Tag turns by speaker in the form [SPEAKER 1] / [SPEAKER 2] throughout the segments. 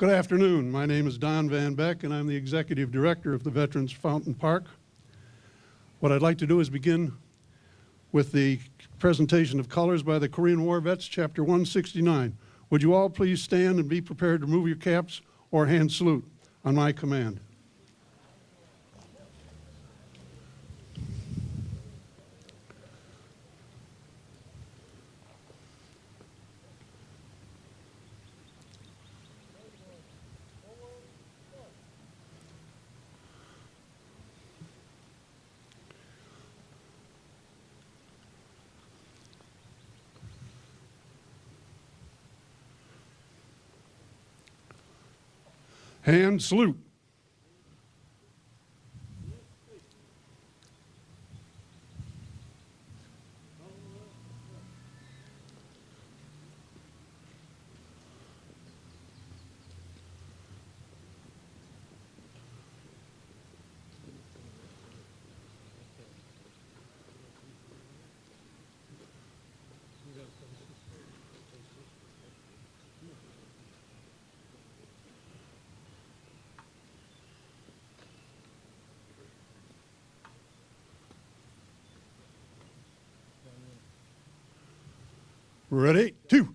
[SPEAKER 1] Good afternoon. My name is Don Van Beck, and I'm the Executive Director of the Veterans Fountain Park. What I'd like to do is begin with the presentation of colors by the Korean War Vets, Chapter 169. Would you all please stand and be prepared to remove your caps or hand salute on my command. Hand salute. Ready, two.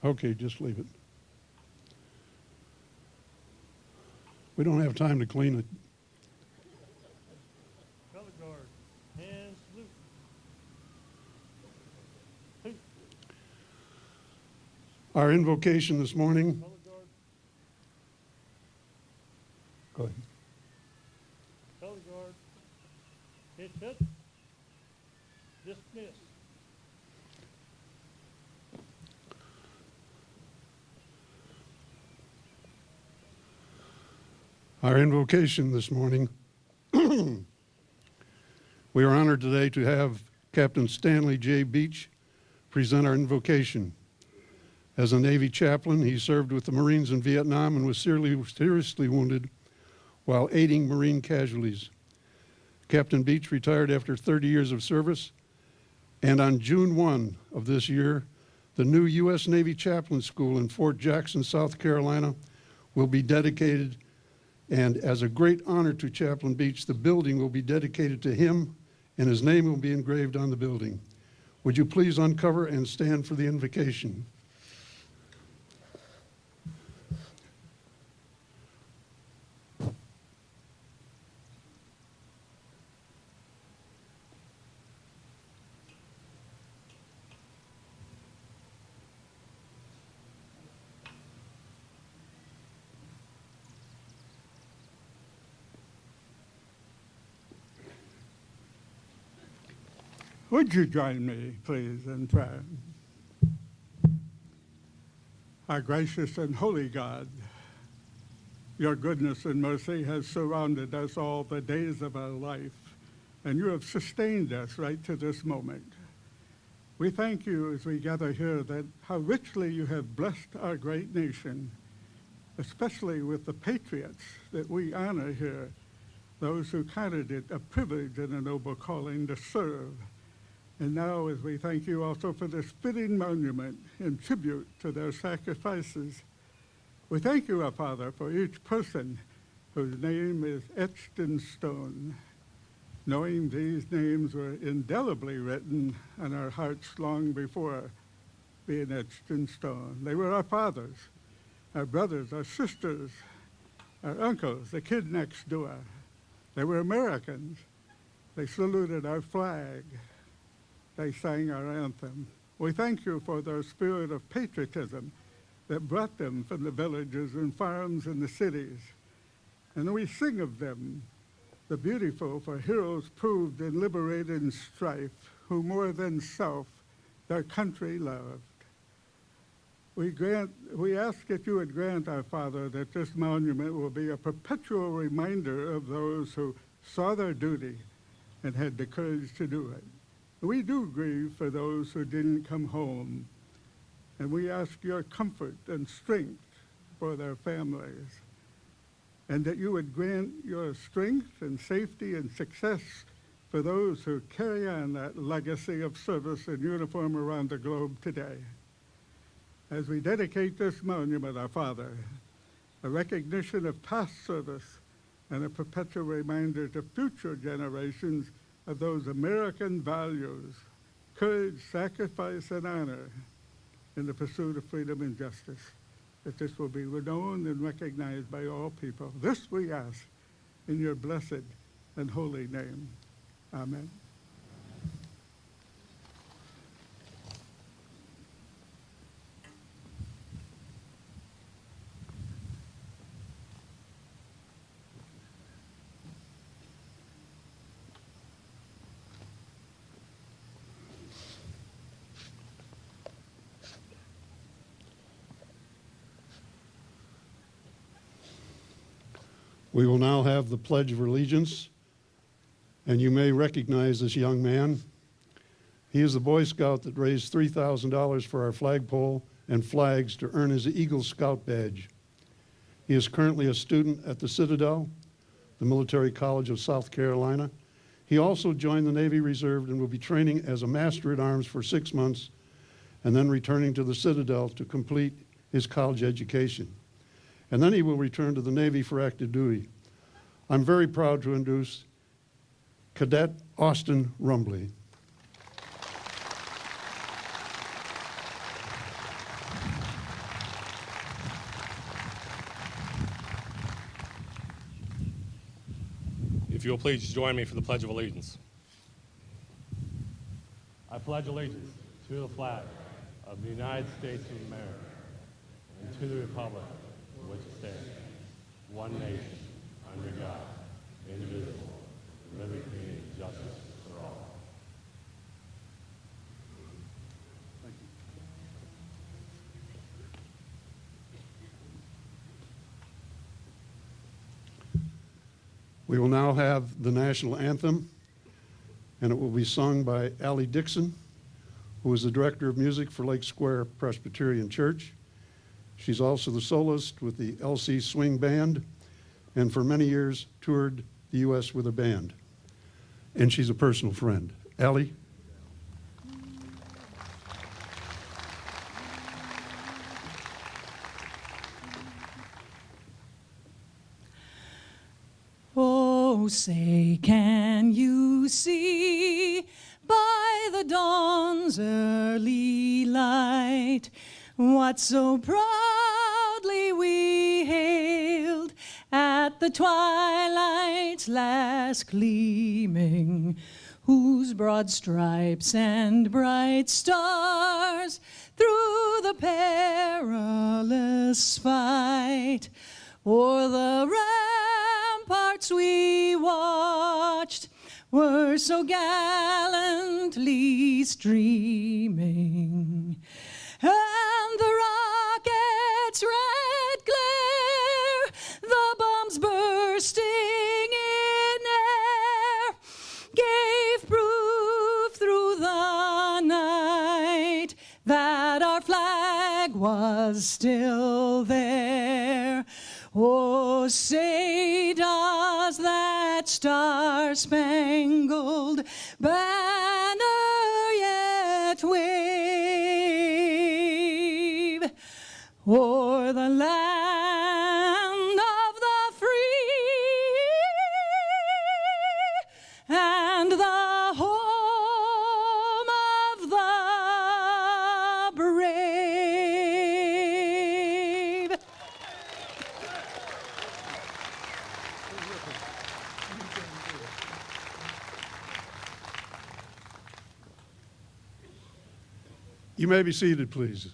[SPEAKER 1] Okay, just leave it. We don't have time to clean it.
[SPEAKER 2] Color guard, hands salute.
[SPEAKER 1] Our invocation this morning.
[SPEAKER 2] Color guard,
[SPEAKER 1] Go ahead.
[SPEAKER 2] color guard, hit it, dismiss.
[SPEAKER 1] Our invocation this morning. We are honored today to have Captain Stanley J. Beach present our invocation. As a Navy chaplain, he served with the Marines in Vietnam and was seriously wounded while aiding Marine casualties. Captain Beach retired after 30 years of service, and on June 1 of this year, the new U.S. Navy Chaplain School in Fort Jackson, South Carolina, will be dedicated. And as a great honor to Chaplain Beach, the building will be dedicated to him, and his name will be engraved on the building. Would you please uncover and stand for the invocation?
[SPEAKER 3] Would you join me, please, in prayer? Our gracious and holy God, your goodness and mercy has surrounded us all the days of our life, and you have sustained us right to this moment. We thank you as we gather here that how richly you have blessed our great nation, especially with the patriots that we honor here, those who counted it a privilege and a noble calling to serve. And now, as we thank you also for this fitting monument in tribute to their sacrifices, we thank you, our Father, for each person whose name is etched in stone, knowing these names were indelibly written on our hearts long before being etched in stone. They were our fathers, our brothers, our sisters, our uncles, the kid next door. They were Americans. They saluted our flag. They sang our anthem. We thank you for their spirit of patriotism that brought them from the villages and farms and the cities. And we sing of them, the beautiful, for heroes proved in liberating strife, who more than self their country loved. We ask that you would grant, our Father, that this monument will be a perpetual reminder of those who saw their duty and had the courage to do it. We do grieve for those who didn't come home, and we ask your comfort and strength for their families, and that you would grant your strength and safety and success for those who carry on that legacy of service in uniform around the globe today. as we dedicate this monument, our Father, a recognition of past service and a perpetual reminder to future generations of those American values, courage, sacrifice, and honor in the pursuit of freedom and justice, that this will be known and recognized by all people. This we ask in your blessed and holy name. Amen.
[SPEAKER 1] We will now have the Pledge of Allegiance, and you may recognize this young man. He is the Boy Scout that raised $3,000 for our flagpole and flags to earn his Eagle Scout badge. He is currently a student at the Citadel, the Military College of South Carolina. He also joined the Navy Reserve and will be training as a Master-at-Arms for 6 months and then returning to the Citadel to complete his college education. And then he will return to the Navy for active duty. I'm very proud to introduce Cadet Austin Rumbley.
[SPEAKER 4] If you will please join me for the Pledge of Allegiance. I pledge allegiance to the flag of the United States of America and to the republic for which it stands, one nation, under God, indivisible, with liberty and justice for all.
[SPEAKER 3] Thank you.
[SPEAKER 1] We will now have the national anthem, and it will be sung by Allie Dixon, who is the director of music for Lake Square Presbyterian Church. She's also the soloist with the LC Swing Band, and for many years toured the U.S. with a band. And she's a personal friend. Allie?
[SPEAKER 5] Oh, say, can you see by the dawn's early light what so proudly we hailed at the twilight's last gleaming, whose broad stripes and bright stars through the perilous fight o'er the ramparts we watched were so gallantly streaming, and the rocket's red glare, the bombs bursting in air, gave proof through the night that our flag was still there. Oh, say, does that star-spangled banner yet wave o'er the land of the free and the home of the brave?
[SPEAKER 1] You may be seated, please.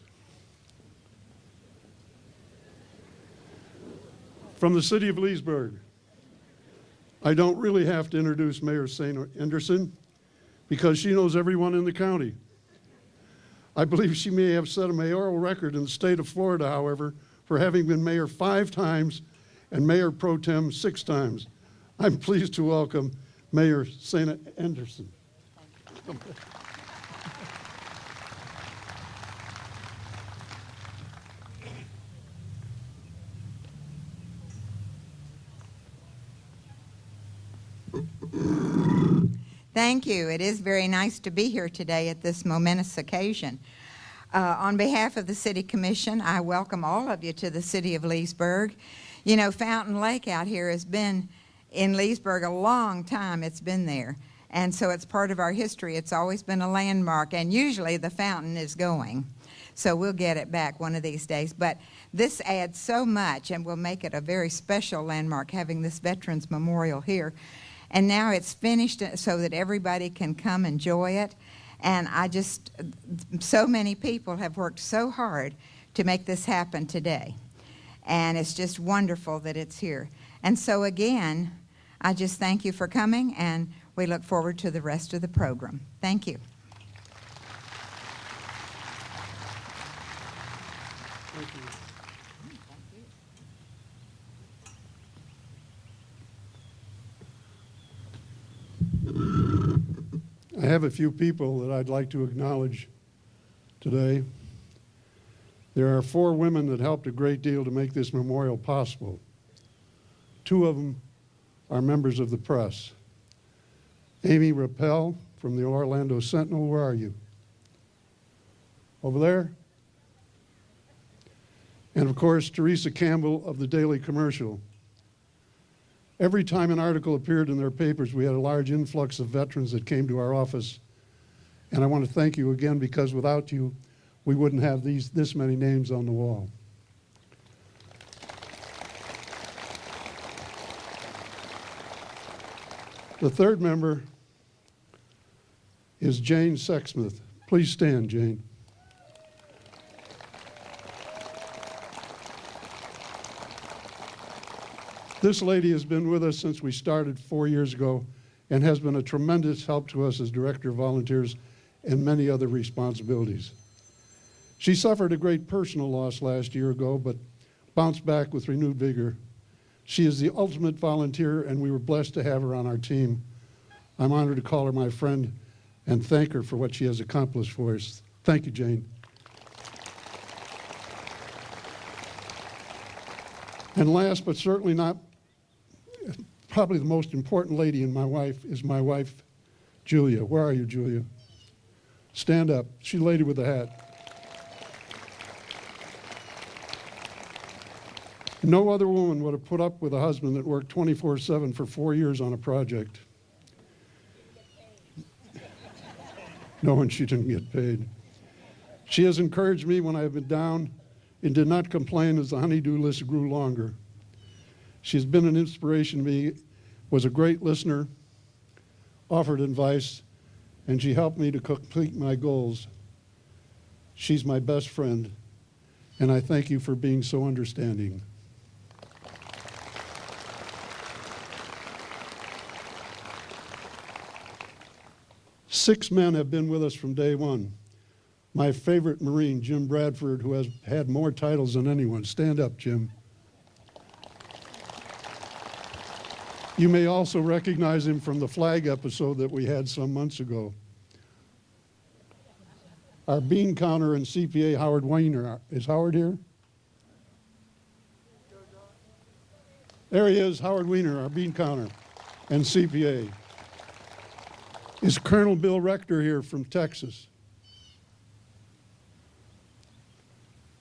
[SPEAKER 1] From the city of Leesburg, I don't really have to introduce Mayor St. Anderson because she knows everyone in the county. I believe she may have set a mayoral record in the state of Florida, however, for having been mayor 5 times and mayor pro tem 6 times. I'm pleased to welcome Mayor St. Anderson.
[SPEAKER 6] Thank you. It is very nice to be here today at this momentous occasion. On behalf of the City Commission, I welcome all of you to the City of Leesburg. You know, Fountain Lake out here has been in Leesburg a long time. It's been there. And so it's part of our history. It's always been a landmark, and usually the fountain is going. So we'll get it back one of these days. But this adds so much and will make it a very special landmark, having this Veterans Memorial here. And now it's finished so that everybody can come enjoy it. And so many people have worked so hard to make this happen today. And it's just wonderful that it's here. And so again, I just thank you for coming, and we look forward to the rest of the program. Thank you.
[SPEAKER 1] Thank you. I have a few people that I'd like to acknowledge today. There are 4 women that helped a great deal to make this memorial possible. 2 of them are members of the press. Amy Rappel from the Orlando Sentinel, where are you? Over there? And of course, Teresa Campbell of the Daily Commercial. Every time an article appeared in their papers, we had a large influx of veterans that came to our office. And I want to thank you again, because without you, we wouldn't have this many names on the wall. The third member is Jane Sexsmith. Please stand, Jane. This lady has been with us since we started 4 years ago and has been a tremendous help to us as Director of Volunteers and many other responsibilities. She suffered a great personal loss last year ago, but bounced back with renewed vigor. She is the ultimate volunteer, and we were blessed to have her on our team. I'm honored to call her my friend and thank her for what she has accomplished for us. Thank you, Jane. And last but certainly not, probably the most important lady in my wife, Julia. Where are you, Julia? Stand up. She's the lady with the hat. No other woman would have put up with a husband that worked 24/7 for 4 years on a project. No, and she didn't get paid. She has encouraged me when I have been down and did not complain as the honey-do list grew longer. She's been an inspiration to me, was a great listener, offered advice, and she helped me to complete my goals. She's my best friend, and I thank you for being so understanding. Six men have been with us from day one. My favorite Marine, Jim Bradford, who has had more titles than anyone. Stand up, Jim. You may also recognize him from the flag episode that we had some months ago. Our bean counter and CPA, Howard Weiner. Is Howard here? There he is, Howard Weiner, our bean counter and CPA. Is Colonel Bill Rector here from Texas?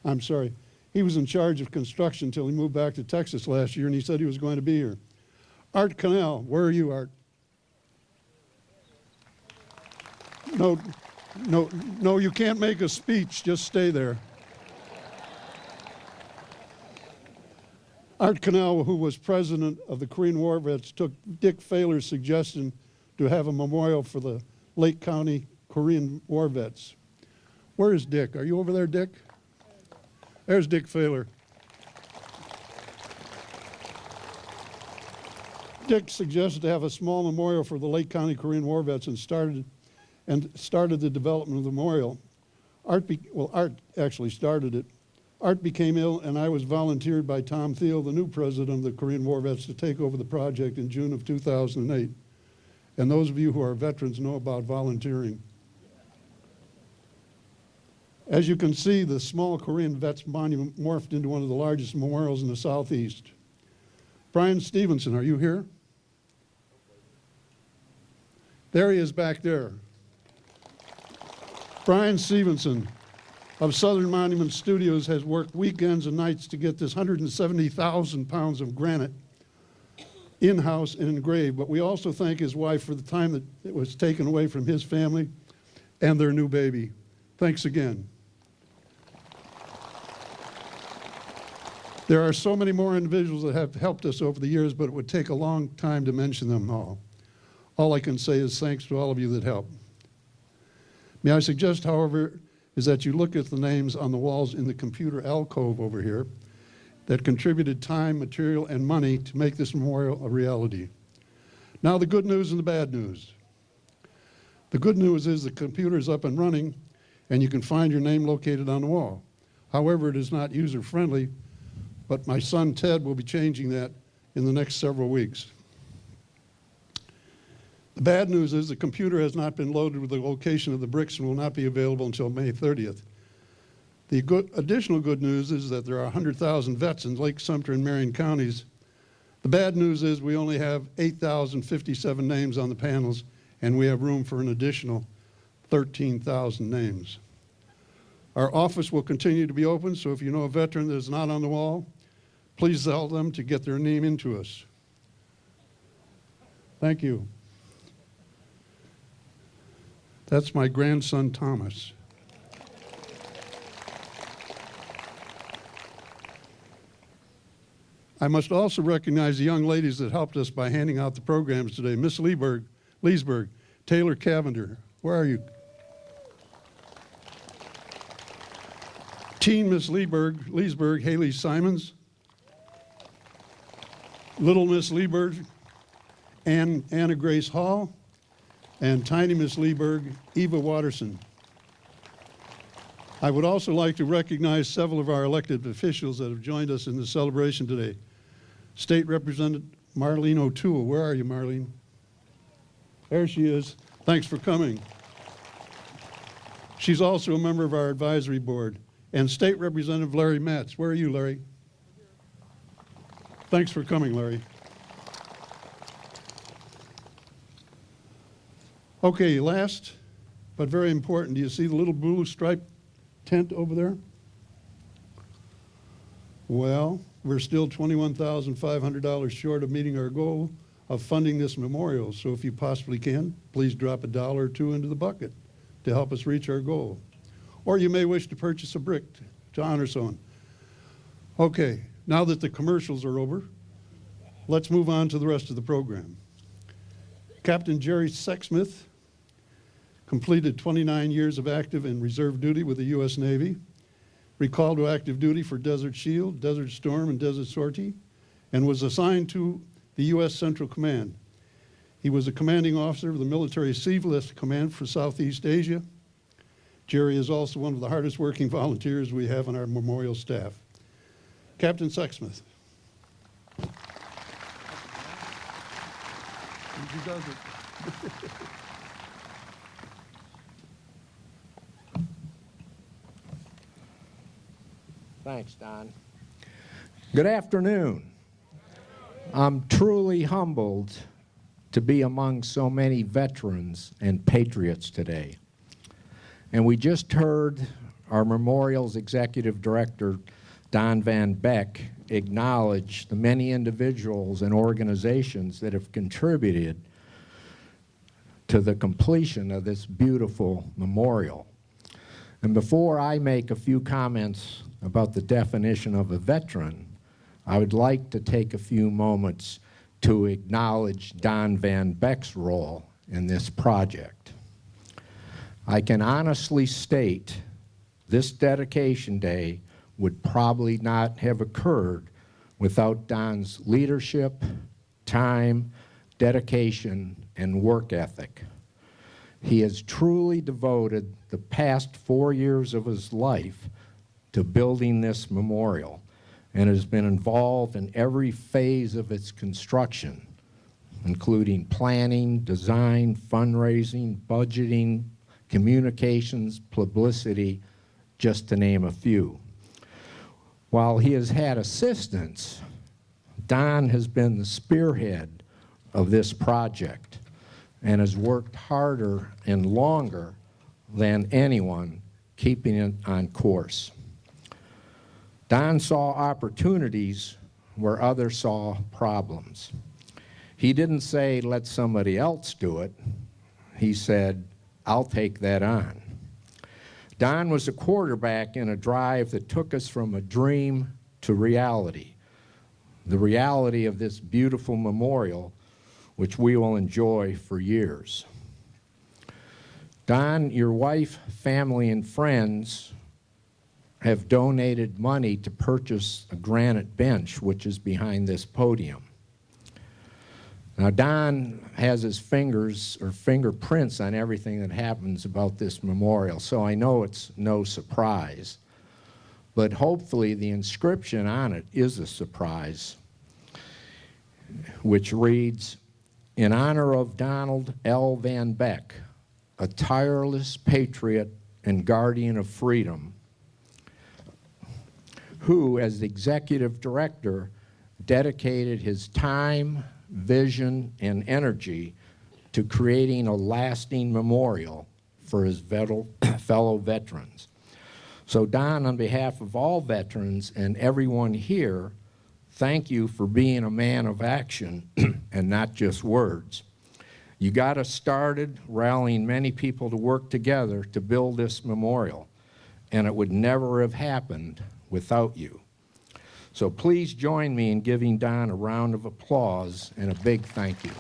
[SPEAKER 1] I'm sorry. He was in charge of construction until he moved back to Texas last year, and he said he was going to be here. Art Cannell, where are you, Art? No, you can't make a speech. Just stay there. Art Cannell, who was president of the Korean War Vets, took Dick Failer's suggestion to have a memorial for the Lake County Korean War Vets. Where is Dick? Are you over there, Dick? There's Dick Failer. Dick suggested to have a small memorial for the Lake County Korean War Vets and started the development of the memorial. Art actually started it. Art became ill, and I was volunteered by Tom Thiel, the new president of the Korean War Vets, to take over the project in June of 2008. And those of you who are veterans know about volunteering. As you can see, the small Korean Vets Monument morphed into one of the largest memorials in the Southeast. Brian Stevenson, are you here? There he is back there. Brian Stevenson of Southern Monument Studios has worked weekends and nights to get this 170,000 pounds of granite in-house and engraved. But we also thank his wife for the time that it was taken away from his family and their new baby. Thanks again. There are so many more individuals that have helped us over the years, but it would take a long time to mention them all. All I can say is thanks to all of you that helped. May I suggest, however, is that you look at the names on the walls in the computer alcove over here that contributed time, material, and money to make this memorial a reality. Now the good news and the bad news. The good news is the computer is up and running and you can find your name located on the wall. However, it is not user-friendly, but my son Ted will be changing that in the next several weeks. The bad news is the computer has not been loaded with the location of the bricks and will not be available until May 30th. The additional good news is that there are 100,000 vets in Lake-Sumter and Marion counties. The bad news is we only have 8,057 names on the panels, and we have room for an additional 13,000 names. Our office will continue to be open, so if you know a veteran that is not on the wall, please tell them to get their name into us. Thank you. That's my grandson, Thomas. I must also recognize the young ladies that helped us by handing out the programs today. Miss Leesburg, Taylor Cavender, where are you? Teen Miss Leesburg, Haley Simons. Little Miss Leesburg, Anna Grace Hall. And Tiny Miss Leesburg, Eva Watterson. I would also like to recognize several of our elected officials that have joined us in the celebration today. State Representative Marlene O'Toole. Where are you, Marlene? There she is. Thanks for coming. She's also a member of our advisory board. And State Representative Larry Matz. Where are you, Larry? Thanks for coming, Larry. Okay, last but very important, do you see the little blue striped tent over there? Well, we're still $21,500 short of meeting our goal of funding this memorial. So if you possibly can, please drop $1 or $2 into the bucket to help us reach our goal. Or you may wish to purchase a brick to honor someone. Okay, now that the commercials are over, let's move on to the rest of the program. Captain Jerry Sexsmith completed 29 years of active and reserve duty with the U.S. Navy, recalled to active duty for Desert Shield, Desert Storm, and Desert Sortie, and was assigned to the U.S. Central Command. He was a commanding officer of the Military Sealift Command for Southeast Asia. Jerry is also one of the hardest working volunteers we have on our memorial staff. Captain Sexsmith. He does it.
[SPEAKER 7] Thanks, Don. Good afternoon. I'm truly humbled to be among so many veterans and patriots today. And we just heard our memorial's executive director, Don Van Beck, acknowledge the many individuals and organizations that have contributed to the completion of this beautiful memorial. And before I make a few comments about the definition of a veteran, I would like to take a few moments to acknowledge Don Van Beck's role in this project. I can honestly state this dedication day would probably not have occurred without Don's leadership, time, dedication, and work ethic. He has truly devoted the past 4 years of his life to building this memorial and has been involved in every phase of its construction, including planning, design, fundraising, budgeting, communications, publicity, just to name a few. While he has had assistance, Don has been the spearhead of this project and has worked harder and longer than anyone keeping it on course. Don saw opportunities where others saw problems. He didn't say, let somebody else do it. He said, I'll take that on. Don was a quarterback in a drive that took us from a dream to reality, the reality of this beautiful memorial, which we will enjoy for years. Don, your wife, family, and friends have donated money to purchase a granite bench, which is behind this podium. Now, Don has his fingers or fingerprints on everything that happens about this memorial, so I know it's no surprise. But hopefully the inscription on it is a surprise, which reads, in honor of Donald L. Van Beck, a tireless patriot and guardian of freedom, who, as the executive director, dedicated his time, vision, and energy to creating a lasting memorial for his fellow veterans. So Don, on behalf of all veterans and everyone here, thank you for being a man of action and not just words. You got us started rallying many people to work together to build this memorial, and it would never have happened without you. So please join me in giving Don a round of applause and a big thank you.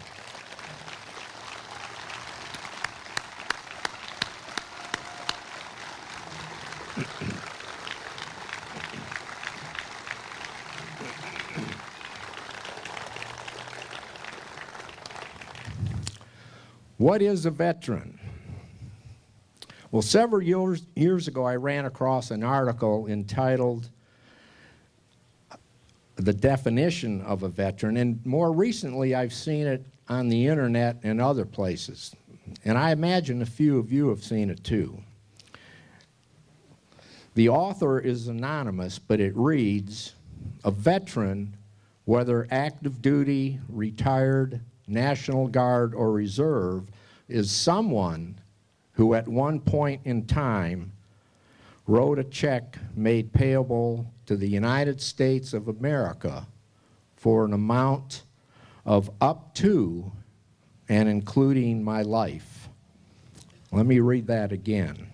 [SPEAKER 7] What is a veteran? Well, several years ago, I ran across an article entitled The Definition of a Veteran, and more recently, I've seen it on the internet and other places. And I imagine a few of you have seen it too. The author is anonymous, but it reads, a veteran, whether active duty, retired, National Guard, or Reserve, is someone who at one point in time wrote a check made payable to the United States of America for an amount of up to and including my life. Let me read that again.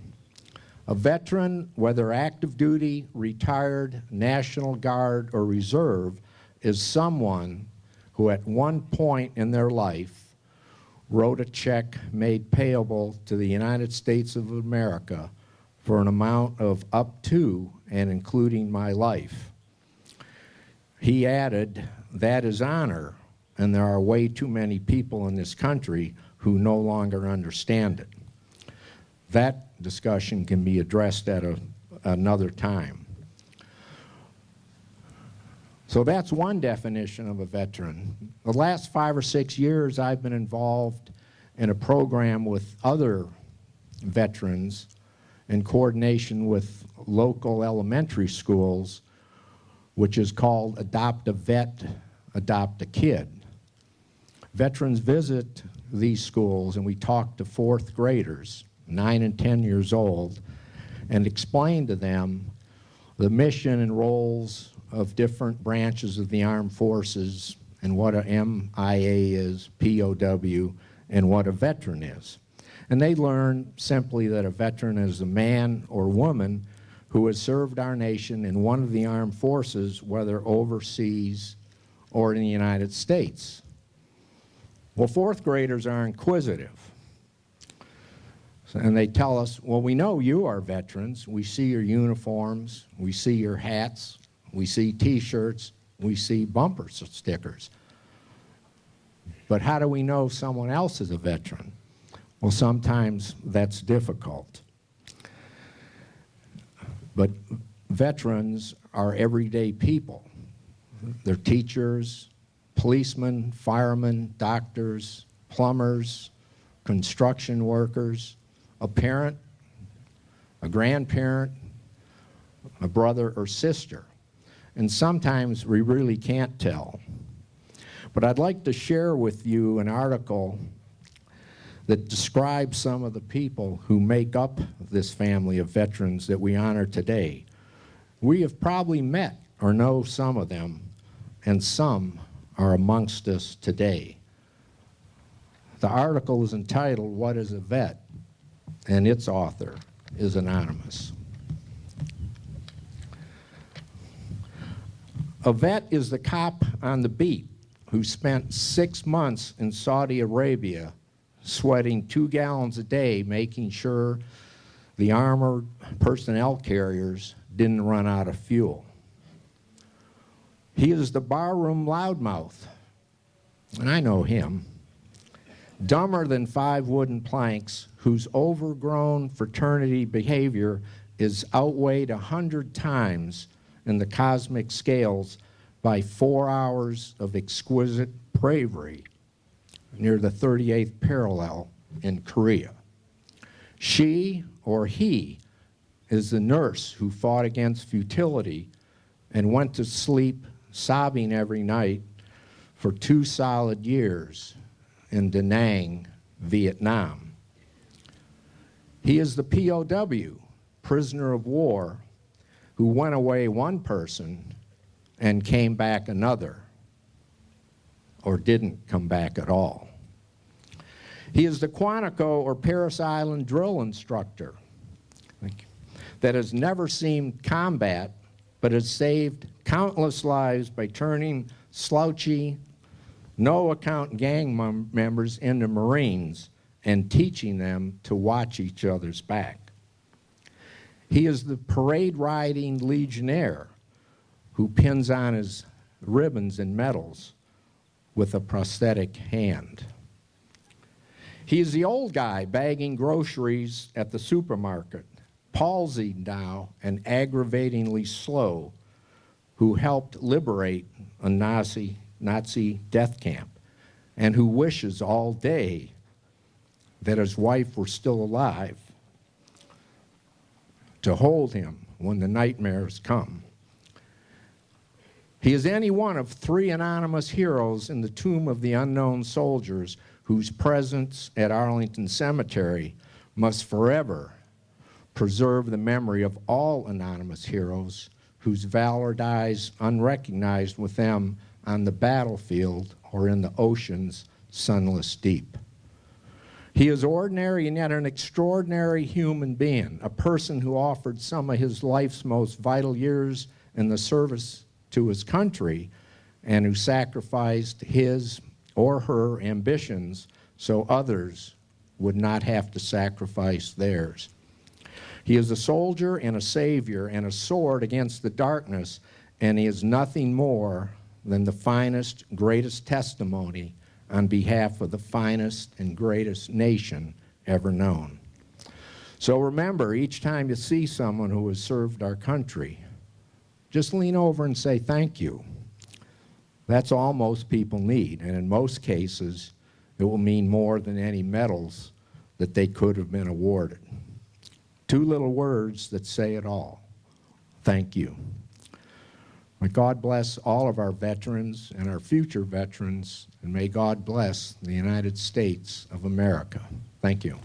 [SPEAKER 7] A veteran, whether active duty, retired, National Guard, or Reserve, is someone who at one point in their life wrote a check made payable to the United States of America for an amount of up to and including my life. He added, that is honor, and there are way too many people in this country who no longer understand it. That discussion can be addressed at another time. So that's one definition of a veteran. The last 5 or 6 years, I've been involved in a program with other veterans in coordination with local elementary schools, which is called Adopt a Vet, Adopt a Kid. Veterans visit these schools, and we talk to 4th graders, 9 and 10 years old, and explain to them the mission and roles of different branches of the armed forces and what a MIA is, POW, and what a veteran is. And they learn simply that a veteran is a man or woman who has served our nation in one of the armed forces, whether overseas or in the United States. Well, 4th graders are inquisitive. And they tell us, well, we know you are veterans. We see your uniforms. We see your hats. We see T-shirts, we see bumper stickers. But how do we know someone else is a veteran? Well, sometimes that's difficult. But veterans are everyday people. They're teachers, policemen, firemen, doctors, plumbers, construction workers, a parent, a grandparent, a brother or sister. And sometimes we really can't tell. But I'd like to share with you an article that describe some of the people who make up this family of veterans that we honor today. We have probably met or know some of them, and some are amongst us today. The article is entitled, "What is a Vet?" and its author is anonymous. A vet is the cop on the beat who spent 6 months in Saudi Arabia sweating 2 gallons a day making sure the armored personnel carriers didn't run out of fuel. He is the barroom loudmouth, and I know him, dumber than 5 wooden planks, whose overgrown fraternity behavior is outweighed 100 times in the cosmic scales by 4 hours of exquisite bravery near the 38th parallel in Korea. She or he is the nurse who fought against futility and went to sleep sobbing every night for 2 solid years in Da Nang, Vietnam. He is the POW, prisoner of war, who went away one person and came back another, or didn't come back at all. He is the Quantico or Paris Island drill instructor that has never seen combat, but has saved countless lives by turning slouchy, no-account gang members into Marines and teaching them to watch each other's back. He is the parade-riding legionnaire who pins on his ribbons and medals with a prosthetic hand. He is the old guy bagging groceries at the supermarket, palsied now and aggravatingly slow, who helped liberate a Nazi death camp, and who wishes all day that his wife were still alive to hold him when the nightmares come. He is any one of 3 anonymous heroes in the Tomb of the Unknown Soldiers whose presence at Arlington Cemetery must forever preserve the memory of all anonymous heroes whose valor dies unrecognized with them on the battlefield or in the ocean's sunless deep. He is ordinary and yet an extraordinary human being, a person who offered some of his life's most vital years in the service to his country and who sacrificed his or her ambitions so others would not have to sacrifice theirs. He is a soldier and a savior and a sword against the darkness, and he is nothing more than the finest, greatest testimony on behalf of the finest and greatest nation ever known. So remember, each time you see someone who has served our country, just lean over and say thank you. That's all most people need, and in most cases, it will mean more than any medals that they could have been awarded. 2 little words that say it all. Thank you. May God bless all of our veterans and our future veterans, and may God bless the United States of America. Thank you.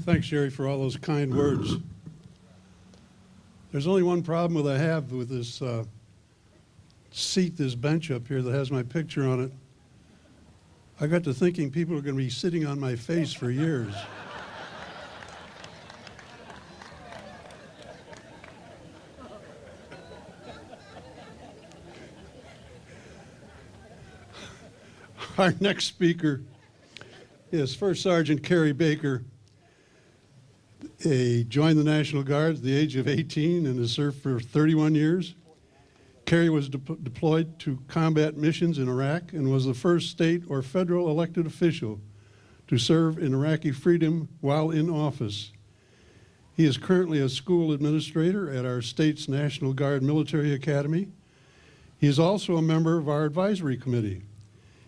[SPEAKER 1] Thanks, Jerry, for all those kind words. There's only one problem that I have with this seat, this bench up here that has my picture on it. I got to thinking people are going to be sitting on my face for years. Our next speaker is First Sergeant Kerry Baker. He joined the National Guard at the age of 18 and has served for 31 years. Kerry was deployed to combat missions in Iraq and was the first state or federal elected official to serve in Iraqi freedom while in office. He is currently a school administrator at our state's National Guard Military Academy. He is also a member of our advisory committee.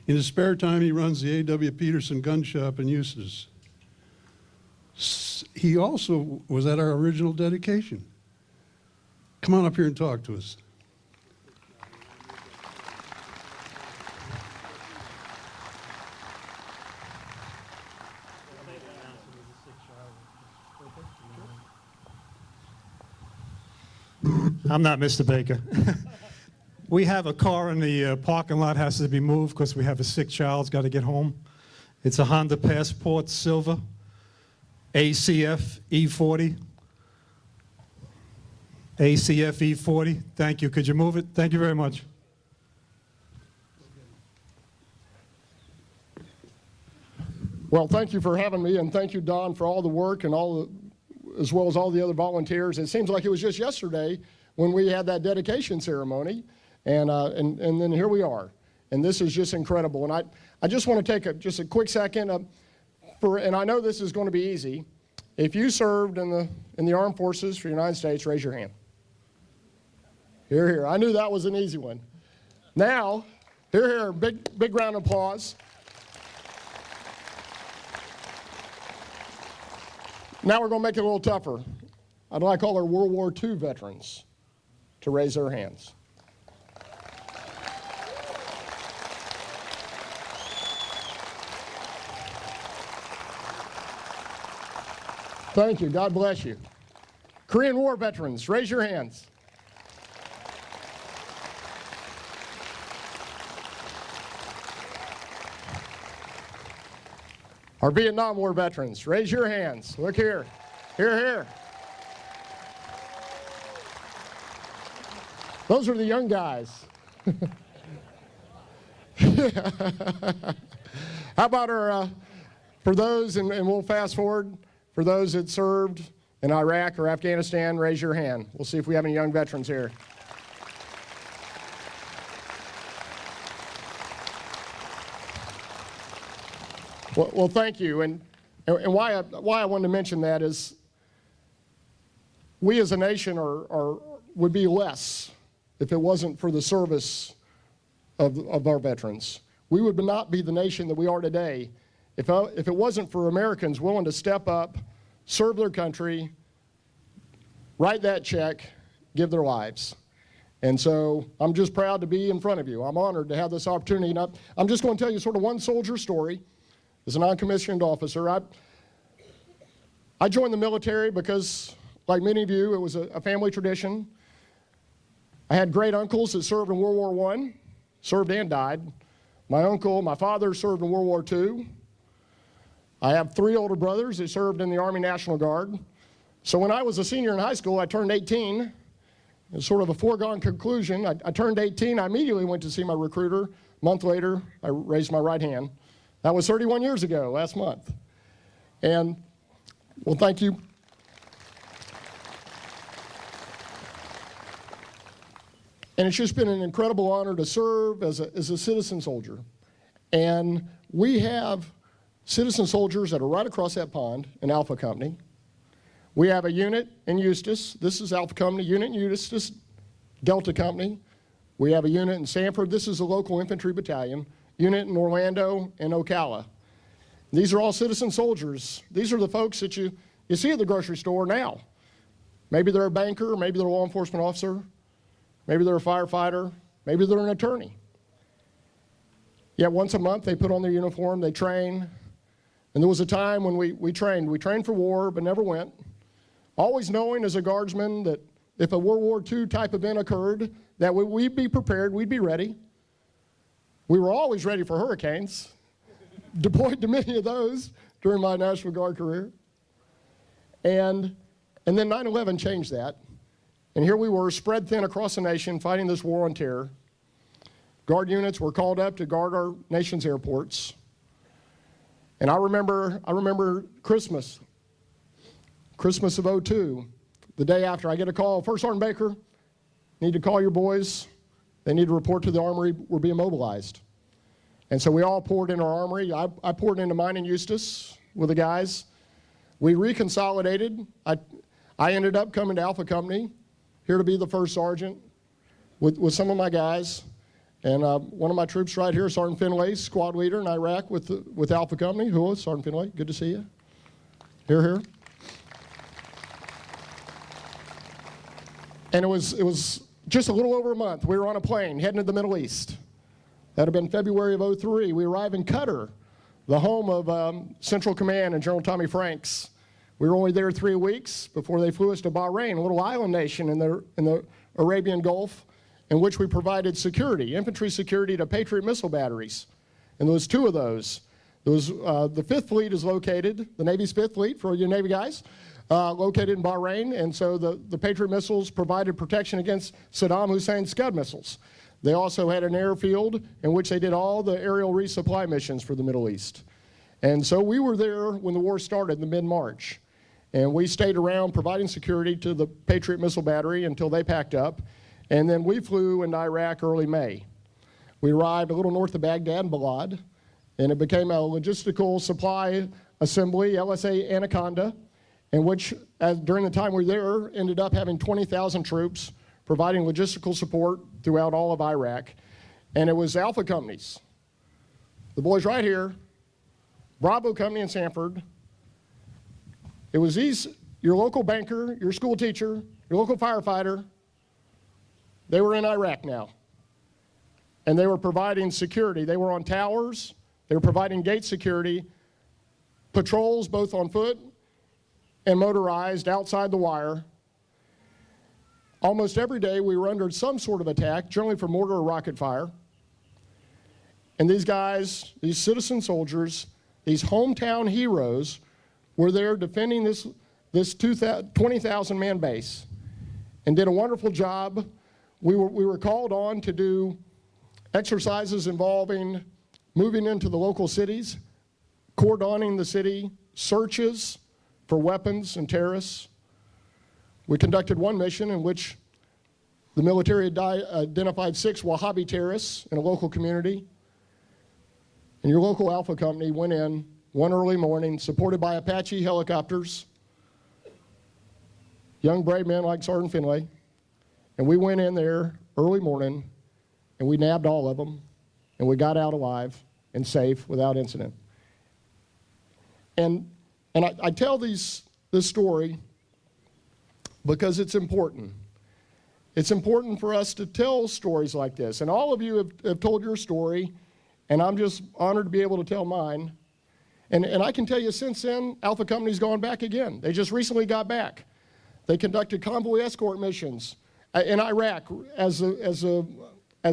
[SPEAKER 1] In his spare time, he runs the A.W. Peterson Gun Shop in Eustis. He also was at our original dedication. Come on up here and talk to us.
[SPEAKER 8] I'm not Mr. Baker. We have a car in the parking lot, has to be moved because we have a sick child, got to get home. It's a Honda Passport Silver, ACF E40. ACF E40, thank you. Could you move it? Thank you very much.
[SPEAKER 9] Well, thank you for having me, and thank you, Don, for all the work and as well as all the other volunteers. It seems like it was just yesterday when we had that dedication ceremony, and then here we are. And this is just incredible. And I just want to take just a quick second, and I know this is going to be easy. If you served in the armed forces for the United States, raise your hand. Here, here. I knew that was an easy one. Now, here, big round of applause. Now we're going to make it a little tougher. I'd like all our World War II veterans to raise their hands. Thank you. God bless you. Korean War veterans, raise your hands. Our Vietnam War veterans, raise your hands. Look here. Here, here. Those are the young guys. How about our, for those, and we'll fast forward, for those that served in Iraq or Afghanistan, raise your hand. We'll see if we have any young veterans here. Well, thank you. And why I wanted to mention that is we as a nation would be less if it wasn't for the service of our veterans. We would not be the nation that we are today if it wasn't for Americans willing to step up, serve their country, write that check, give their lives. And so I'm just proud to be in front of you. I'm honored to have this opportunity. And I'm just going to tell you sort of one soldier story. As a non-commissioned officer, I joined the military because, like many of you, it was a family tradition. I had great uncles that served in World War I, served and died. My father served in World War II. I have 3 older brothers that served in the Army National Guard. So when I was a senior in high school, I turned 18. It's sort of a foregone conclusion. I turned 18. I immediately went to see my recruiter. A month later, I raised my right hand. That was 31 years ago, last month. And, well, thank you. And it's just been an incredible honor to serve as a citizen soldier. And we have citizen soldiers that are right across that pond in Alpha Company. We have a unit in Eustis. This is Alpha Company, unit in Eustis, Delta Company. We have a unit in Sanford. This is a local infantry battalion. Unit in Orlando and Ocala. These are all citizen soldiers. These are the folks that you see at the grocery store now. Maybe they're a banker, maybe they're a law enforcement officer, maybe they're a firefighter, maybe they're an attorney. Yet once a month they put on their uniform, they train. And there was a time when we trained. We trained for war but never went. Always knowing as a guardsman that if a World War II type event occurred, that we'd be prepared, we'd be ready. We were always ready for hurricanes, deployed to many of those during my National Guard career. And then 9/11 changed that. And here we were, spread thin across the nation, fighting this war on terror. Guard units were called up to guard our nation's airports. And I remember Christmas of '02, the day after, I get a call, First Sergeant Baker, need to call your boys. They need to report to the armory, we're being mobilized. And so we all poured into our armory. I poured into mine in Eustis with the guys. We reconsolidated. I ended up coming to Alpha Company, here to be the first sergeant with some of my guys. And one of my troops right here, Sergeant Finlay, squad leader in Iraq with Alpha Company. Hello, Sergeant Finlay, good to see you. Here, here. And it was just a little over a month. We were on a plane heading to the Middle East. That had been February of '03. We arrived in Qatar, the home of Central Command and General Tommy Franks. We were only there 3 weeks before they flew us to Bahrain, a little island nation in the Arabian Gulf, in which we provided security, infantry security to Patriot missile batteries. And there was 2 of those. There was, the 5th Fleet is located, the Navy's 5th Fleet, for you Navy guys, located in Bahrain. And so the Patriot missiles provided protection against Saddam Hussein's Scud missiles. They also had an airfield in which they did all the aerial resupply missions for the Middle East. And so we were there when the war started in mid-March. And we stayed around providing security to the Patriot missile battery until they packed up. And then we flew into Iraq early May. We arrived a little north of Baghdad, Balad, and it became a logistical supply assembly, LSA Anaconda, in which, during the time we were there, ended up having 20,000 troops providing logistical support throughout all of Iraq. And it was Alpha companies, the boys right here, Bravo Company in Sanford. It was your local banker, your school teacher, your local firefighter. They were in Iraq now. And they were providing security. They were on towers. They were providing gate security, patrols both on foot and motorized outside the wire. Almost every day we were under some sort of attack, generally from mortar or rocket fire. And these guys, these citizen soldiers, these hometown heroes, were there defending this 20,000-man base and did a wonderful job. We were called on to do exercises involving moving into the local cities, cordoning the city, searches for weapons and terrorists. We conducted one mission in which the military identified 6 Wahhabi terrorists in a local community. And your local Alpha company went in one early morning, supported by Apache helicopters, young brave men like Sergeant Finlay. And we went in there early morning, and we nabbed all of them, and we got out alive and safe without incident. And I tell this story because it's important. It's important for us to tell stories like this. And all of you have told your story, and I'm just honored to be able to tell mine. And I can tell you since then, Alpha Company's gone back again. They just recently got back. They conducted convoy escort missions in Iraq as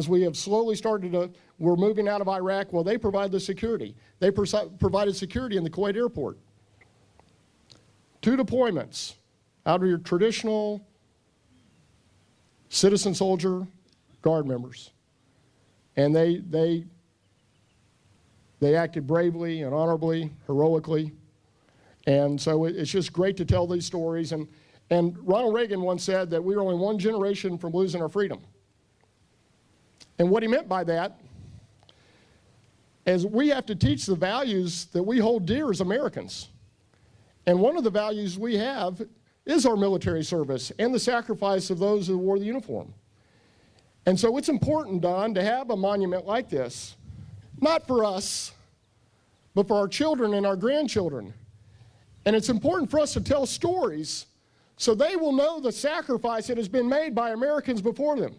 [SPEAKER 9] we have slowly we're moving out of Iraq. Well, they provide the security. They provided security in the Kuwait airport. 2 deployments out of your traditional citizen soldier guard members. And they acted bravely and honorably, heroically. And so it's just great to tell these stories. And Ronald Reagan once said that we were only 1 generation from losing our freedom. And what he meant by that is we have to teach the values that we hold dear as Americans. And one of the values we have is our military service and the sacrifice of those who wore the uniform. And so it's important, Don, to have a monument like this, not for us, but for our children and our grandchildren. And it's important for us to tell stories so they will know the sacrifice that has been made by Americans before them.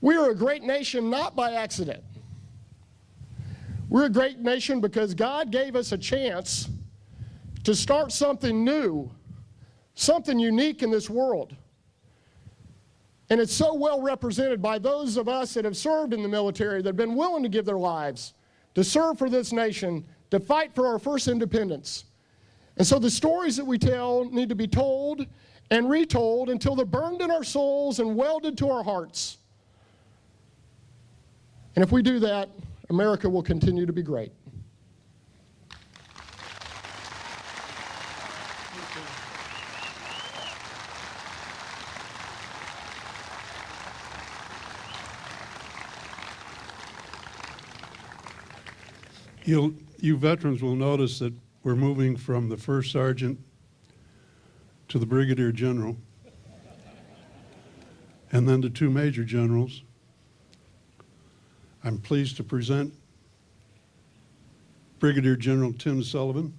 [SPEAKER 9] We are a great nation not by accident. We're a great nation because God gave us a chance to start something new, something unique in this world. And it's so well represented by those of us that have served in the military, that have been willing to give their lives to serve for this nation, to fight for our first independence. And so the stories that we tell need to be told and retold until they're burned in our souls and welded to our hearts. And if we do that, America will continue to be great.
[SPEAKER 1] You veterans will notice that we're moving from the first sergeant to the brigadier general, and then to 2 major generals. I'm pleased to present Brigadier General Tim Sullivan,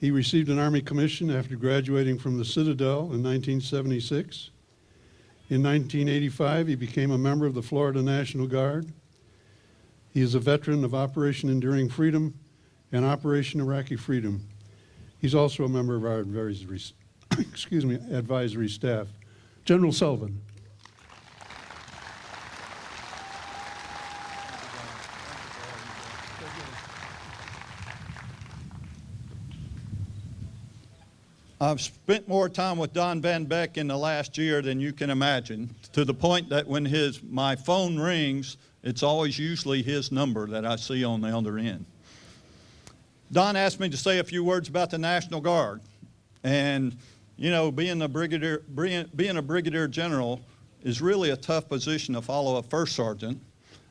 [SPEAKER 1] He received an Army commission after graduating from the Citadel in 1976. In 1985, he became a member of the Florida National Guard. He is a veteran of Operation Enduring Freedom and Operation Iraqi Freedom. He's also a member of our advisory, advisory staff. General Sullivan.
[SPEAKER 10] I've spent more time with Don Van Beck in the last year than you can imagine, to the point that when my phone rings, it's always usually his number that I see on the other end. Don asked me to say a few words about the National Guard. And, you know, being a brigadier general is really a tough position to follow a first sergeant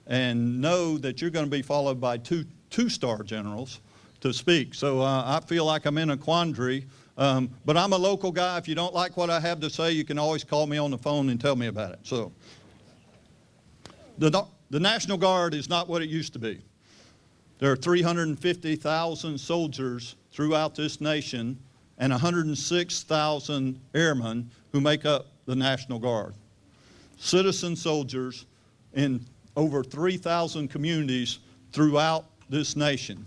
[SPEAKER 10] and know that you're going to be followed by two-star generals to speak. So I feel like I'm in a quandary. But I'm a local guy. If you don't like what I have to say, you can always call me on the phone and tell me about it. So the National Guard is not what it used to be. There are 350,000 soldiers throughout this nation and 106,000 airmen who make up the National Guard. Citizen soldiers in over 3,000 communities throughout this nation,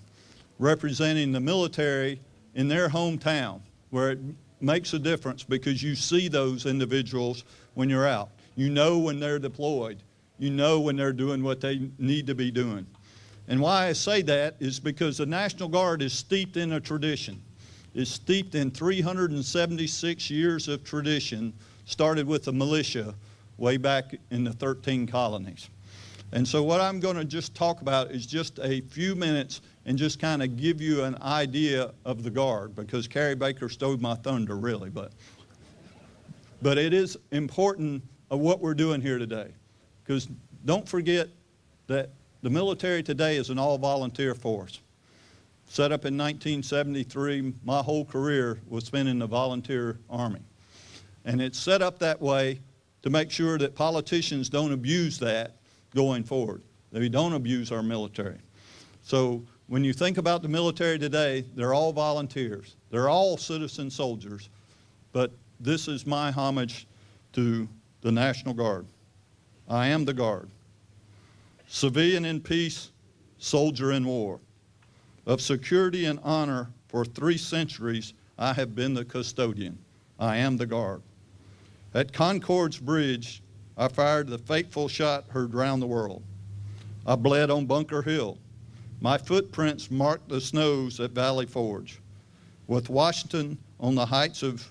[SPEAKER 10] representing the military in their hometown, where it makes a difference because you see those individuals when you're out. You know when they're deployed. You know when they're doing what they need to be doing. And why I say that is because the National Guard is steeped in a tradition. It's steeped in 376 years of tradition, started with the militia way back in the 13 colonies. And so what I'm going to just talk about is just a few minutes and just kind of give you an idea of the Guard, because Carrie Baker stole my thunder, really. But it is important of what we're doing here today, because don't forget that the military today is an all-volunteer force. Set up in 1973, my whole career was spent in the volunteer army. And it's set up that way to make sure that politicians don't abuse that going forward. They don't abuse our military. So when you think about the military today, they're all volunteers. They're all citizen soldiers. But this is my homage to the National Guard. I am the Guard. Civilian in peace, soldier in war. Of security and honor for 3 centuries, I have been the custodian. I am the Guard. At Concord's Bridge, I fired the fateful shot heard round the world. I bled on Bunker Hill. My footprints marked the snows at Valley Forge. With Washington on the heights of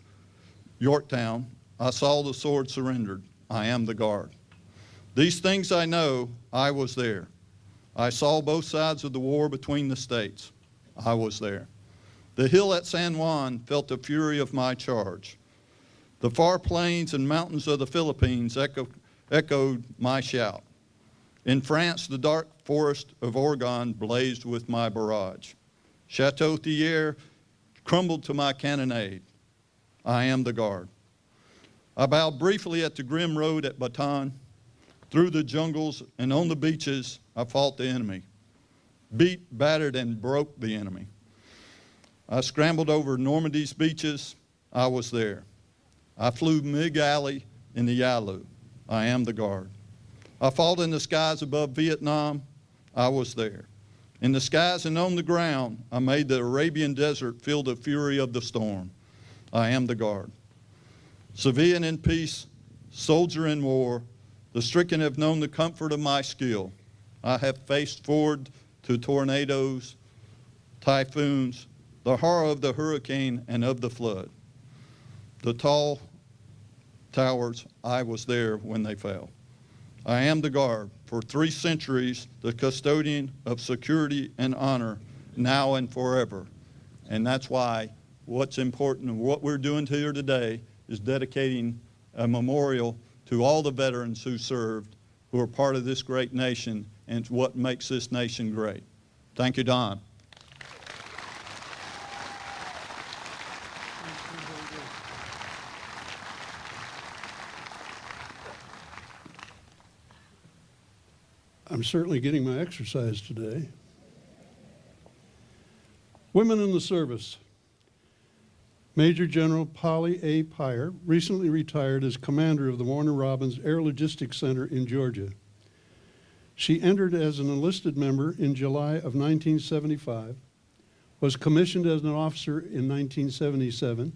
[SPEAKER 10] Yorktown, I saw the sword surrendered. I am the Guard. These things I know, I was there. I saw both sides of the war between the states. I was there. The hill at San Juan felt the fury of my charge. The far plains and mountains of the Philippines echoed my shout. In France, the dark forest of Oregon blazed with my barrage. Chateau Thierry crumbled to my cannonade. I am the Guard. I bowed briefly at the grim road at Bataan. Through the jungles and on the beaches, I fought the enemy. Beat, battered, and broke the enemy. I scrambled over Normandy's beaches. I was there. I flew mid-alley in the Yalu. I am the Guard. I fought in the skies above Vietnam. I was there. In the skies and on the ground, I made the Arabian desert feel the fury of the storm. I am the Guard. Civilian in peace, soldier in war, the stricken have known the comfort of my skill. I have faced forward to tornadoes, typhoons, the horror of the hurricane and of the flood. The tall towers, I was there when they fell. I am the Guard. For 3 centuries, the custodian of security and honor, now and forever. And that's why what's important and what we're doing here today is dedicating a memorial to all the veterans who served, who are part of this great nation, and what makes this nation great. Thank you, Don.
[SPEAKER 1] I'm certainly getting my exercise today. Women in the service. Major General Polly A. Pyre recently retired as commander of the Warner Robins Air Logistics Center in Georgia. She entered as an enlisted member in July of 1975, was commissioned as an officer in 1977.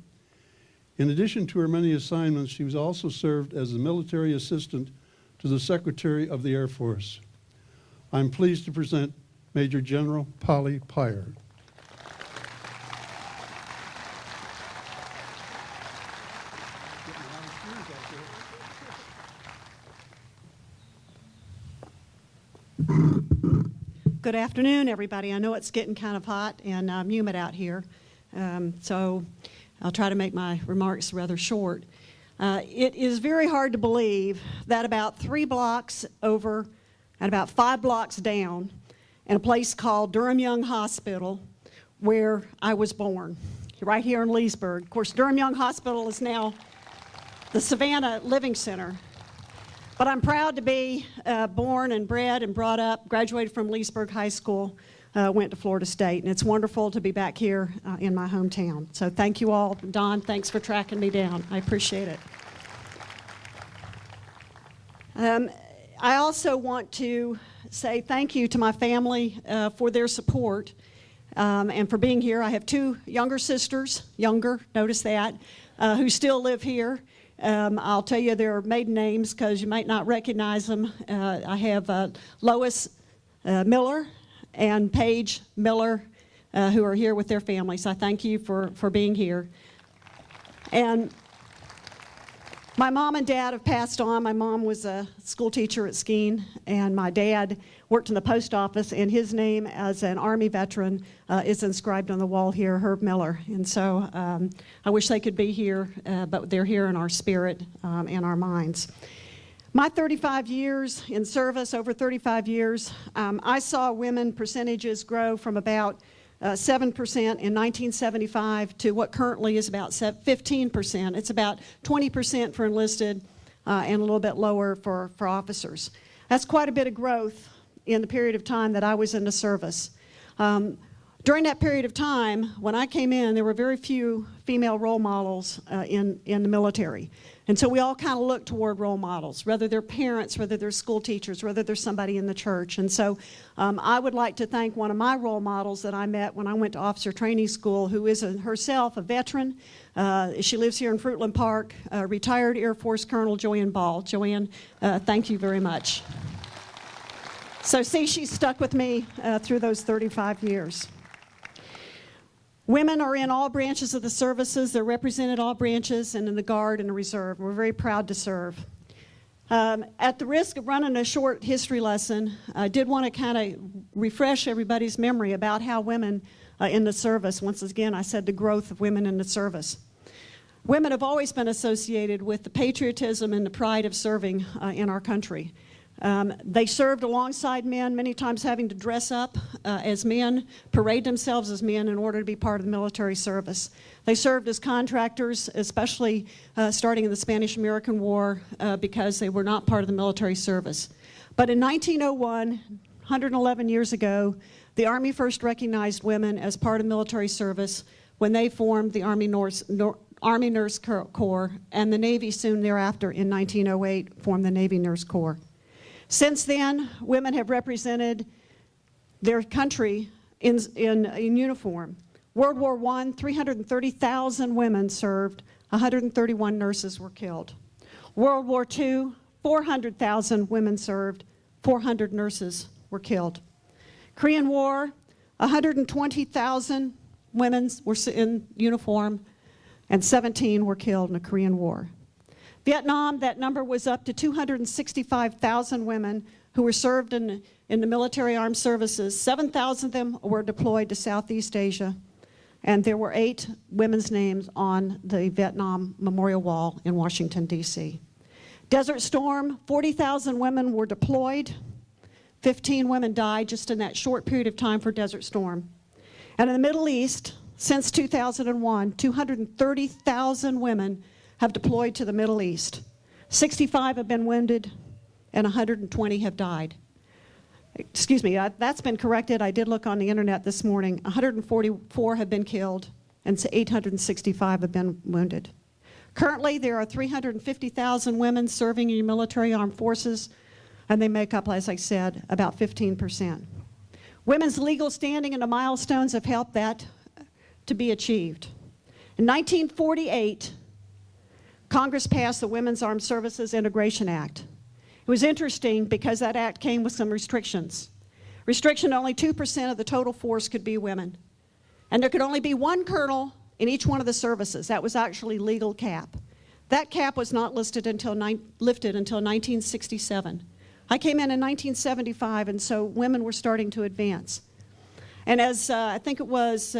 [SPEAKER 1] In addition to her many assignments, she was also served as a military assistant to the Secretary of the Air Force. I'm pleased to present Major General Polly Pyre.
[SPEAKER 11] Good afternoon, everybody. I know it's getting kind of hot and humid out here, so I'll try to make my remarks rather short. It is very hard to believe that about 3 blocks over and about 5 blocks down in a place called Durham Young Hospital, where I was born, right here in Leesburg. Of course, Durham Young Hospital is now the Savannah Living Center. But I'm proud to be born and bred and brought up, graduated from Leesburg High School, went to Florida State, and it's wonderful to be back here in my hometown. So thank you all. Don, thanks for tracking me down. I appreciate it. I also want to say thank you to my family for their support and for being here. I have 2 younger sisters, notice that, who still live here. I'll tell you their maiden names because you might not recognize them. I have Lois Miller and Paige Miller who are here with their families. I thank you for being here. And my mom and dad have passed on. My mom was a school teacher at Skeen, and my dad worked in the post office, and his name as an Army veteran is inscribed on the wall here, Herb Miller. And so I wish they could be here, but they're here in our spirit and our minds. My 35 years in service, over 35 years, I saw women percentages grow from about 7% in 1975 to what currently is about 15%. It's about 20% for enlisted and a little bit lower for officers. That's quite a bit of growth in the period of time that I was in the service. During that period of time, when I came in, there were very few female role models in the military. And so we all kind of look toward role models, whether they're parents, whether they're school teachers, whether there's somebody in the church. And so I would like to thank one of my role models that I met when I went to officer training school, who is herself a veteran. She lives here in Fruitland Park, retired Air Force Colonel Joanne Ball. Joanne, thank you very much. So see, she's stuck with me through those 35 years. Women are in all branches of the services. They're represented all branches and in the Guard and the Reserve. We're very proud to serve. At the risk of running a short history lesson, I did want to kind of refresh everybody's memory about how women in the service, once again, I said the growth of women in the service. Women have always been associated with the patriotism and the pride of serving in our country. They served alongside men, many times having to dress up as men, parade themselves as men in order to be part of the military service. They served as contractors, especially starting in the Spanish-American War, because they were not part of the military service. But in 1901, 111 years ago, the Army first recognized women as part of military service when they formed the Army Nurse Corps, and the Navy soon thereafter, in 1908, formed the Navy Nurse Corps. Since then, women have represented their country in uniform. World War I, 330,000 women served, 131 nurses were killed. World War II, 400,000 women served, 400 nurses were killed. Korean War, 120,000 women were in uniform, and 17 were killed in the Korean War. Vietnam, that number was up to 265,000 women who were served in the military armed services. 7,000 of them were deployed to Southeast Asia, and there were 8 women's names on the Vietnam Memorial Wall in Washington, D.C. Desert Storm, 40,000 women were deployed. 15 women died just in that short period of time for Desert Storm. And in the Middle East, since 2001, 230,000 women have deployed to the Middle East. 65 have been wounded, and 120 have died. Excuse me, that's been corrected. I did look on the internet this morning. 144 have been killed, and 865 have been wounded. Currently, there are 350,000 women serving in military armed forces, and they make up, as I said, about 15%. Women's legal standing and the milestones have helped that to be achieved. In 1948, Congress passed the Women's Armed Services Integration Act. It was interesting because that act came with some restrictions. Restriction, only 2% of the total force could be women. And there could only be one colonel in each one of the services. That was actually legal cap. That cap was not lifted until 1967. I came in 1975, and so women were starting to advance. And as I think it was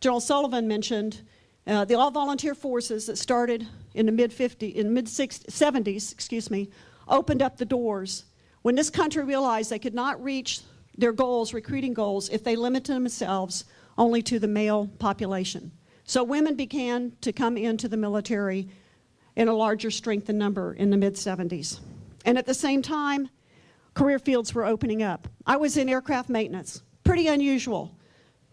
[SPEAKER 11] General Sullivan mentioned, the all-volunteer forces that started in the mid-70s, opened up the doors when this country realized they could not reach their goals, recruiting goals, if they limited themselves only to the male population. So women began to come into the military in a larger strength and number in the mid-70s. And at the same time, career fields were opening up. I was in aircraft maintenance, pretty unusual.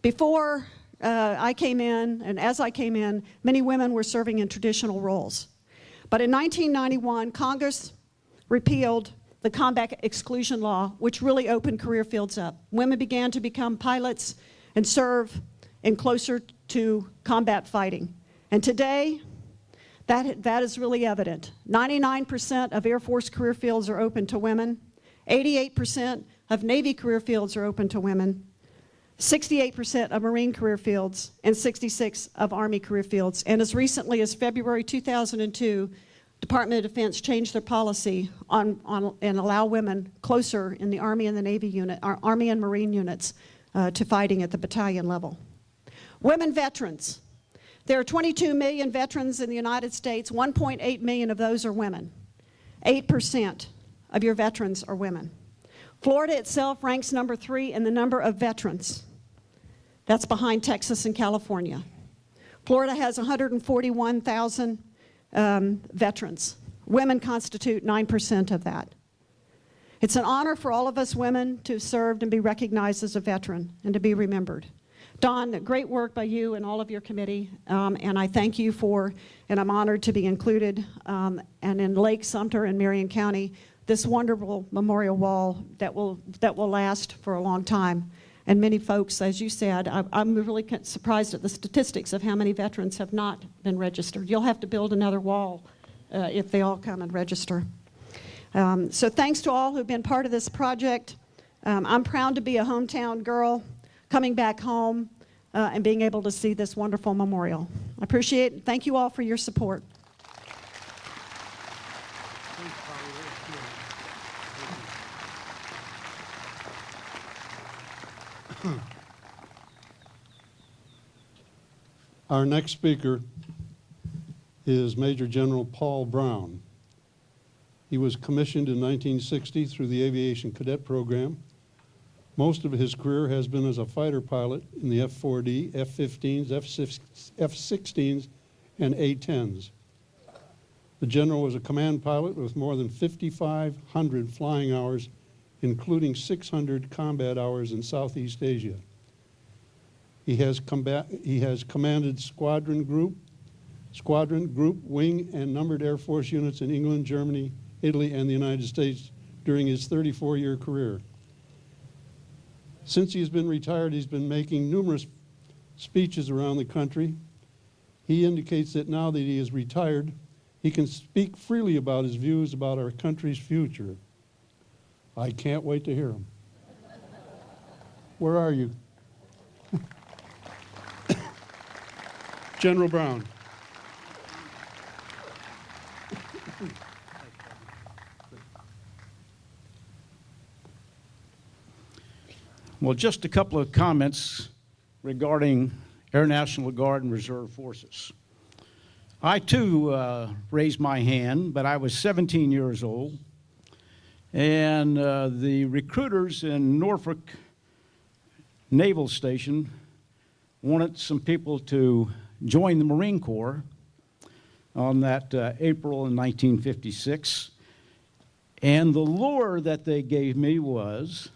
[SPEAKER 11] Before I came in, and as I came in, many women were serving in traditional roles. But in 1991, Congress repealed the combat exclusion law, which really opened career fields up. Women began to become pilots and serve in closer to combat fighting. And today, that is really evident. 99% of Air Force career fields are open to women. 88% of Navy career fields are open to women. 68% of Marine career fields, and 66% of Army career fields. And as recently as February 2002, Department of Defense changed their policy and allow women closer in the Army and the Navy unit, Army and Marine units to fighting at the battalion level. Women veterans. There are 22 million veterans in the United States. 1.8 million of those are women. 8% of your veterans are women. Florida itself ranks number 3 in the number of veterans. That's behind Texas and California. Florida has 141,000 veterans. Women constitute 9% of that. It's an honor for all of us women to have served and be recognized as a veteran and to be remembered. Don, great work by you and all of your committee, and I thank you for, and I'm honored to be included, and in Lake-Sumter and Marion County, this wonderful memorial wall that will last for a long time. And many folks, as you said, I'm really surprised at the statistics of how many veterans have not been registered. You'll have to build another wall if they all come and register. So thanks to all who've been part of this project. I'm proud to be a hometown girl coming back home and being able to see this wonderful memorial. I appreciate it. Thank you all for your support.
[SPEAKER 1] Our next speaker is Major General Paul Brown. He was commissioned in 1960 through the Aviation Cadet Program. Most of his career has been as a fighter pilot in the F-4D, F-15s, F-16s, and A-10s. The general was a command pilot with more than 5,500 flying hours, including 600 combat hours in Southeast Asia. He has commanded squadron, group, wing, and numbered Air Force units in England, Germany, Italy, and the United States during his 34-year career. Since he's been retired, he's been making numerous speeches around the country. He indicates that now that he is retired, he can speak freely about his views about our country's future. I can't wait to hear him. Where are you? General Brown.
[SPEAKER 12] Well, just a couple of comments regarding Air National Guard and Reserve Forces. I, too, raised my hand, but I was 17 years old, and the recruiters in Norfolk Naval Station wanted some people to join the Marine Corps on that April in 1956, and the lure that they gave me was,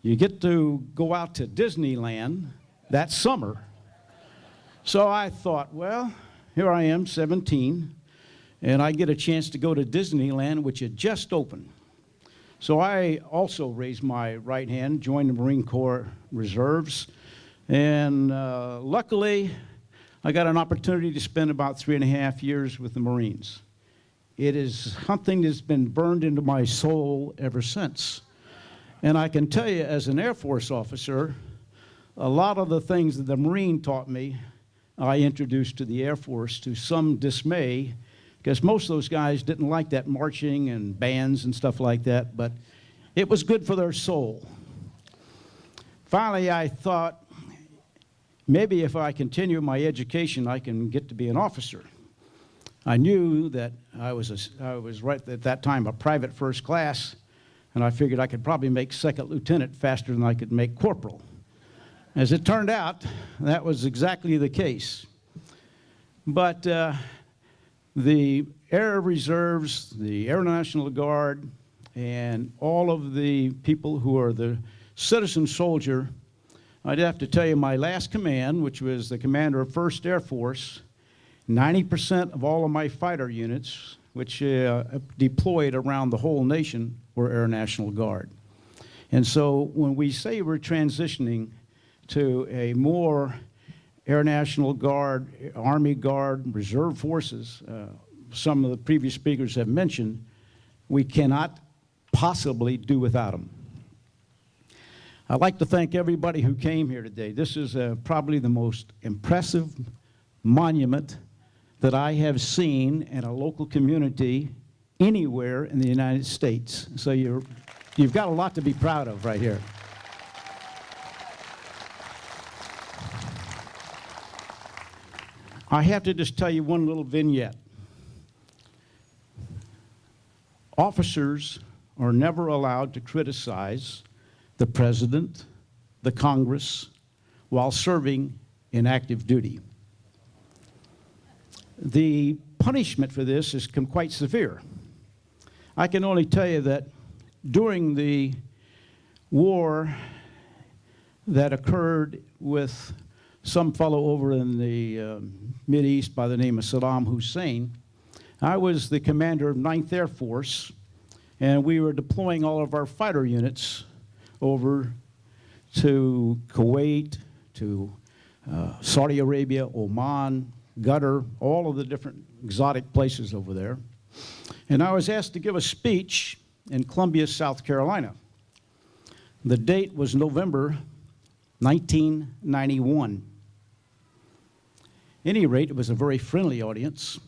[SPEAKER 12] you get to go out to Disneyland that summer, So I thought, well, here I am, 17, and I get a chance to go to Disneyland, which had just opened. So I also raised my right hand, joined the Marine Corps Reserves, and luckily I got an opportunity to spend about 3.5 years with the Marines. It is something that's been burned into my soul ever since. And I can tell you, as an Air Force officer, a lot of the things that the Marine taught me, I introduced to the Air Force to some dismay, because most of those guys didn't like that marching and bands and stuff like that, but it was good for their soul. Finally, I thought, maybe if I continue my education, I can get to be an officer. I knew that I was right at that time a private first class, and I figured I could probably make second lieutenant faster than I could make corporal. As it turned out, that was exactly the case. But the Air Reserves, the Air National Guard, and all of the people who are the citizen soldier, I'd have to tell you my last command, which was the commander of 1st Air Force, 90% of all of my fighter units, which deployed around the whole nation, were Air National Guard. And so when we say we're transitioning to a more Air National Guard, Army Guard, Reserve Forces, some of the previous speakers have mentioned, we cannot possibly do without them. I'd like to thank everybody who came here today. This is probably the most impressive monument that I have seen in a local community anywhere in the United States. So you've got a lot to be proud of right here. I have to just tell you one little vignette. Officers are never allowed to criticize the President, the Congress, while serving in active duty. The punishment for this is quite severe. I can only tell you that during the war that occurred with some fellow over in the Mideast by the name of Saddam Hussein, I was the commander of 9th Air Force, and we were deploying all of our fighter units over to Kuwait, to Saudi Arabia, Oman, Qatar, all of the different exotic places over there. And I was asked to give a speech in Columbia, South Carolina. The date was November 1991. At any rate, it was a very friendly audience.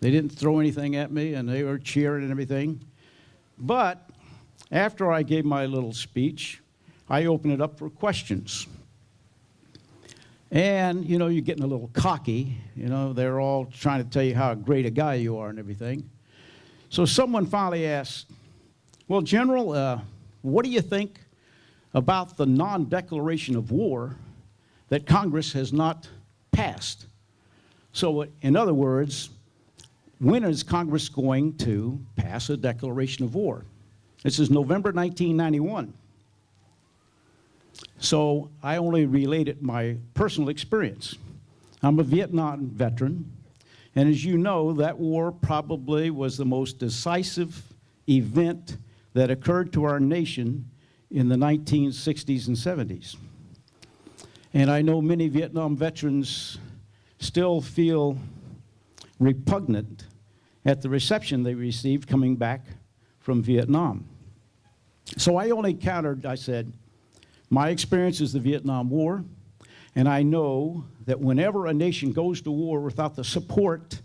[SPEAKER 12] They didn't throw anything at me, and they were cheering and everything. But after I gave my little speech, I opened it up for questions. And, you know, you're getting a little cocky. You know, they're all trying to tell you how great a guy you are and everything. So someone finally asked, well, General, what do you think about the non-declaration of war that Congress has not passed? So in other words, when is Congress going to pass a declaration of war? This is November 1991. So I only related my personal experience. I'm a Vietnam veteran, and as you know, that war probably was the most decisive event that occurred to our nation in the 1960s and 70s. And I know many Vietnam veterans still feel repugnant at the reception they received coming back from Vietnam. So I only countered, I said, my experience is the Vietnam War, and I know that whenever a nation goes to war without the support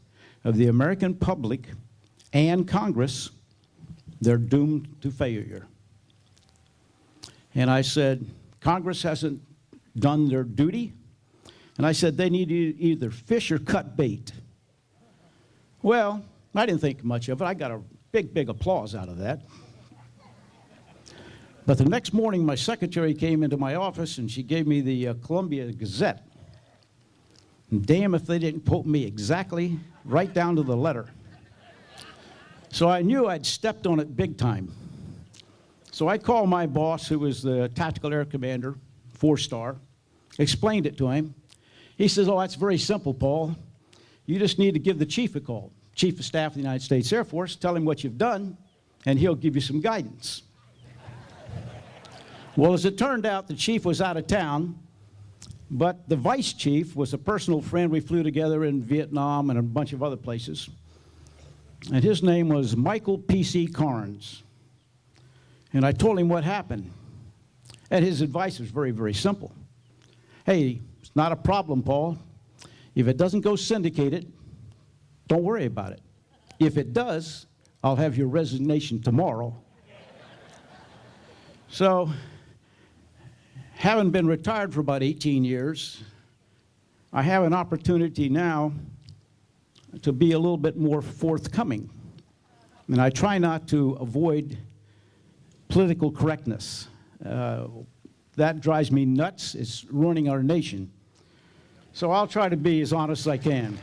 [SPEAKER 12] of the American public and Congress, they're doomed to failure. And I said, Congress hasn't done their duty, and I said they need to either fish or cut bait. Well, I didn't think much of it. I got a big applause out of that. But the next morning, my secretary came into my office, and she gave me the Columbia Gazette. And damn if they didn't quote me exactly right down to the letter. So I knew I'd stepped on it big time. So I called my boss, who was the tactical air commander, 4-star, explained it to him, He says, oh, that's very simple, Paul. You just need to give the chief a call, Chief of Staff of the United States Air Force, tell him what you've done, and he'll give you some guidance. Well, as it turned out, the chief was out of town, but the vice chief was a personal friend. We flew together in Vietnam and a bunch of other places. And his name was Michael P.C. Carnes. And I told him what happened. And his advice was very, very simple. Hey, it's not a problem, Paul. If it doesn't go syndicated, don't worry about it. If it does, I'll have your resignation tomorrow. So, having been retired for about 18 years, I have an opportunity now to be a little bit more forthcoming. And I try not to avoid political correctness. That drives me nuts. It's ruining our nation. So I'll try to be as honest as I can.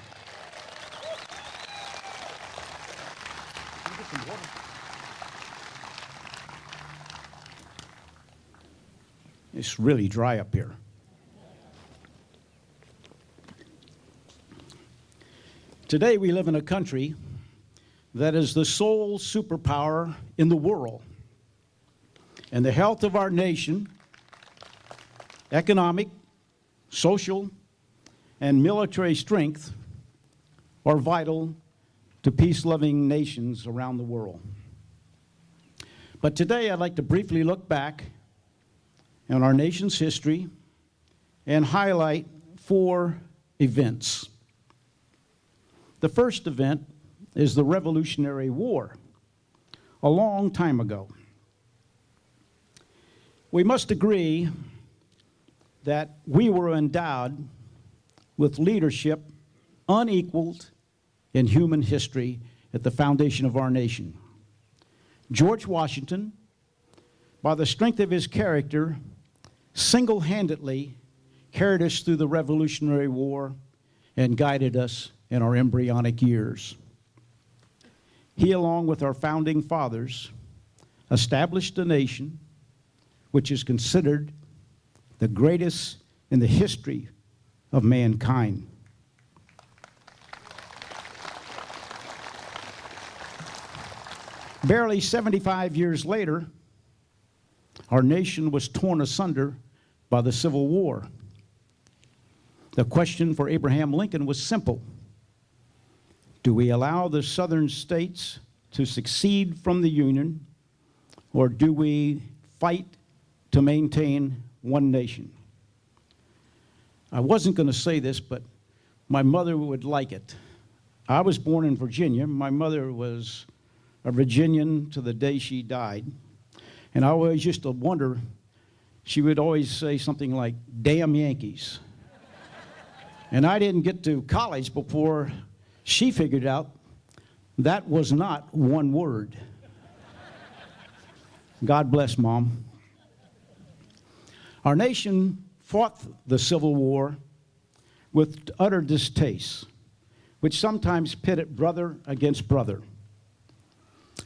[SPEAKER 12] It's really dry up here. Today we live in a country that is the sole superpower in the world. And the health of our nation, economic, social, and military strength are vital to peace-loving nations around the world. But today I'd like to briefly look back on our nation's history and highlight 4 events. The first event is the Revolutionary War, a long time ago. We must agree that we were endowed with leadership unequaled in human history at the foundation of our nation. George Washington, by the strength of his character, single-handedly carried us through the Revolutionary War and guided us in our embryonic years. He, along with our founding fathers, established a nation which is considered the greatest in the history of mankind. Barely 75 years later, our nation was torn asunder by the Civil War. The question for Abraham Lincoln was simple. Do we allow the southern states to secede from the Union, or do we fight to maintain one nation? I wasn't going to say this, but my mother would like it. I was born in Virginia. My mother was a Virginian to the day she died. And I always used to wonder, she would always say something like, "Damn Yankees." And I didn't get to college before she figured out that was not one word. God bless, Mom. Our nation fought the Civil War with utter distaste, which sometimes pitted brother against brother.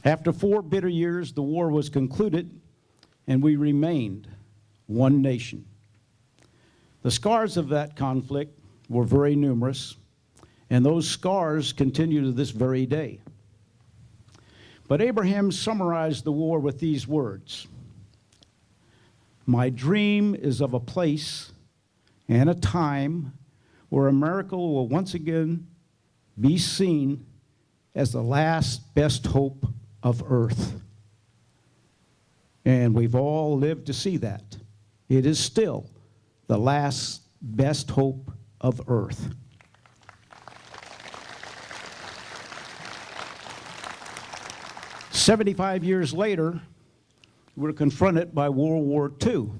[SPEAKER 12] After 4 bitter years, the war was concluded, and we remained one nation. The scars of that conflict were very numerous, and those scars continue to this very day. But Abraham summarized the war with these words: "My dream is of a place and a time where America will once again be seen as the last best hope of earth." And we've all lived to see that. It is still the last best hope of earth. "75 years later, we're confronted by World War II.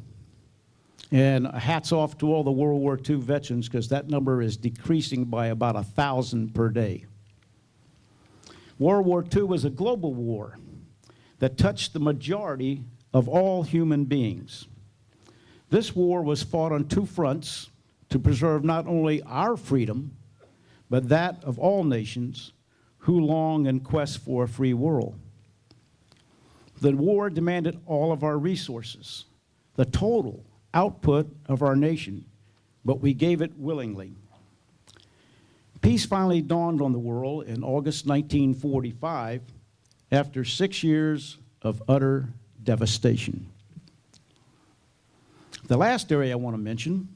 [SPEAKER 12] And hats off to all the World War II veterans, because that number is decreasing by about 1,000 per day. World War II was a global war that touched the majority of all human beings. This war was fought on 2 fronts to preserve not only our freedom, but that of all nations who long and quest for a free world. The war demanded all of our resources. The total output of our nation but we gave it willingly. Peace finally dawned on the world in August 1945 after 6 years of utter devastation. The last area I want to mention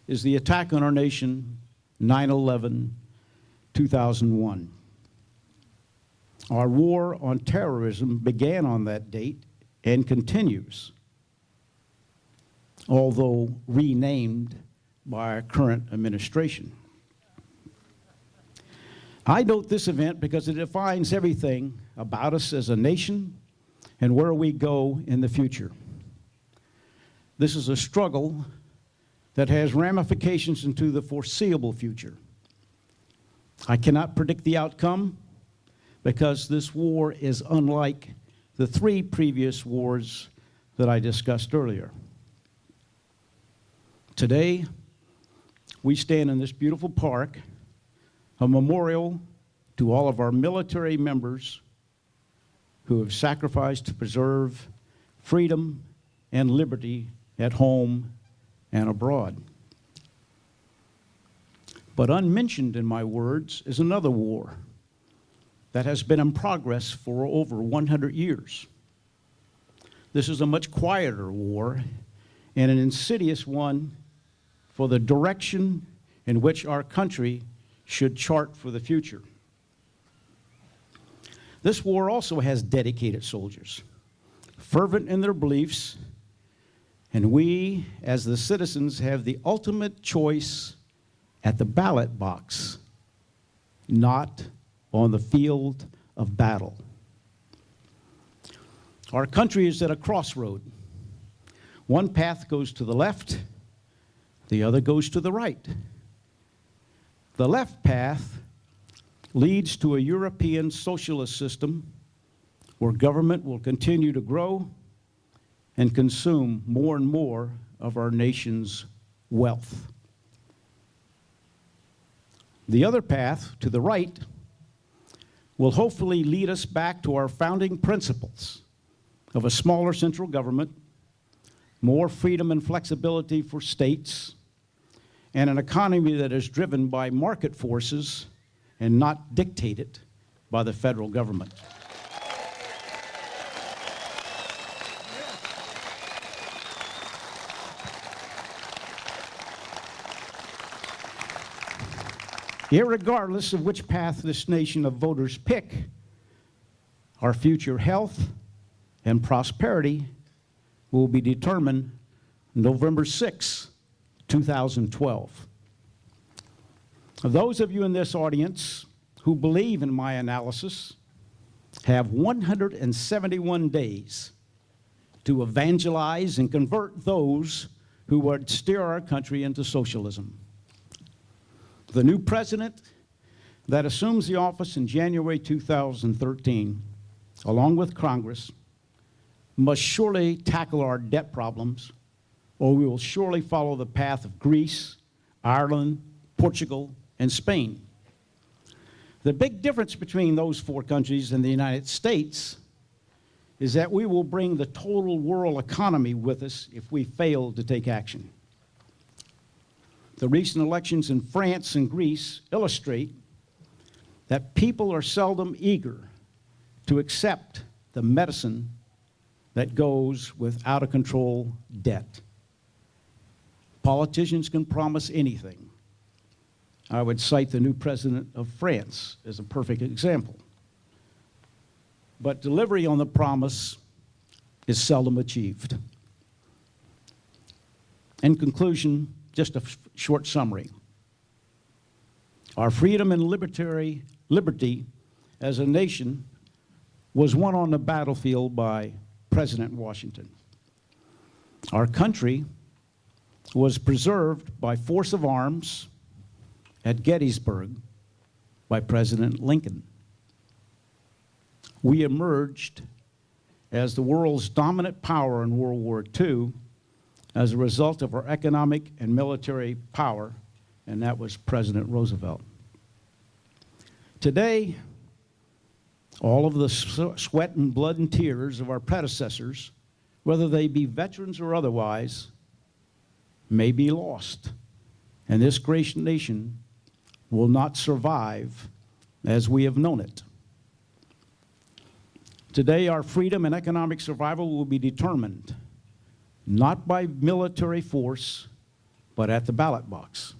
[SPEAKER 12] is the attack on our nation, 9/11/2001. Our war on terrorism began on that date and continues, although renamed by our current administration. I note this event because it defines everything about us as a nation and where we go in the future. This is a struggle that has ramifications into the foreseeable future. I cannot predict the outcome because this war is unlike the 3 previous wars that I discussed earlier. Today, we stand in this beautiful park, a memorial to all of our military members who have sacrificed to preserve freedom and liberty at home and abroad. But unmentioned in my words is another war that has been in progress for over 100 years. This is a much quieter war and an insidious one for the direction in which our country should chart for the future. This war also has dedicated soldiers, fervent in their beliefs, and we, as the citizens, have the ultimate choice at the ballot box, not on the field of battle. Our country is at a crossroad. One path goes to the left, the other goes to the right. The left path leads to a European socialist system where government will continue to grow and consume more and more of our nation's wealth. The other path, to the right, will hopefully lead us back to our founding principles of a smaller central government, more freedom and flexibility for states, and an economy that is driven by market forces and not dictated by the federal government. Irregardless of which path this nation of voters pick, our future health and prosperity will be determined November 6, 2012. Those of you in this audience who believe in my analysis have 171 days to evangelize and convert those who would steer our country into socialism. The new president that assumes the office in January 2013, along with Congress, must surely tackle our debt problems, or we will surely follow the path of Greece, Ireland, Portugal, and Spain. The big difference between those 4 countries and the United States is that we will bring the total world economy with us if we fail to take action. The recent elections in France and Greece illustrate that people are seldom eager to accept the medicine that goes with out-of-control debt. Politicians can promise anything. I would cite the new president of France as a perfect example. But delivery on the promise is seldom achieved. In conclusion, just a short summary. Our freedom and liberty as a nation was won on the battlefield by President Washington. Our country was preserved by force of arms at Gettysburg by President Lincoln. We emerged as the world's dominant power in World War II as a result of our economic and military power, and that was President Roosevelt. Today, all of the sweat and blood and tears of our predecessors, whether they be veterans or otherwise, may be lost and this great nation will not survive as we have known it. Today, our freedom and economic survival will be determined not by military force, but at the ballot box.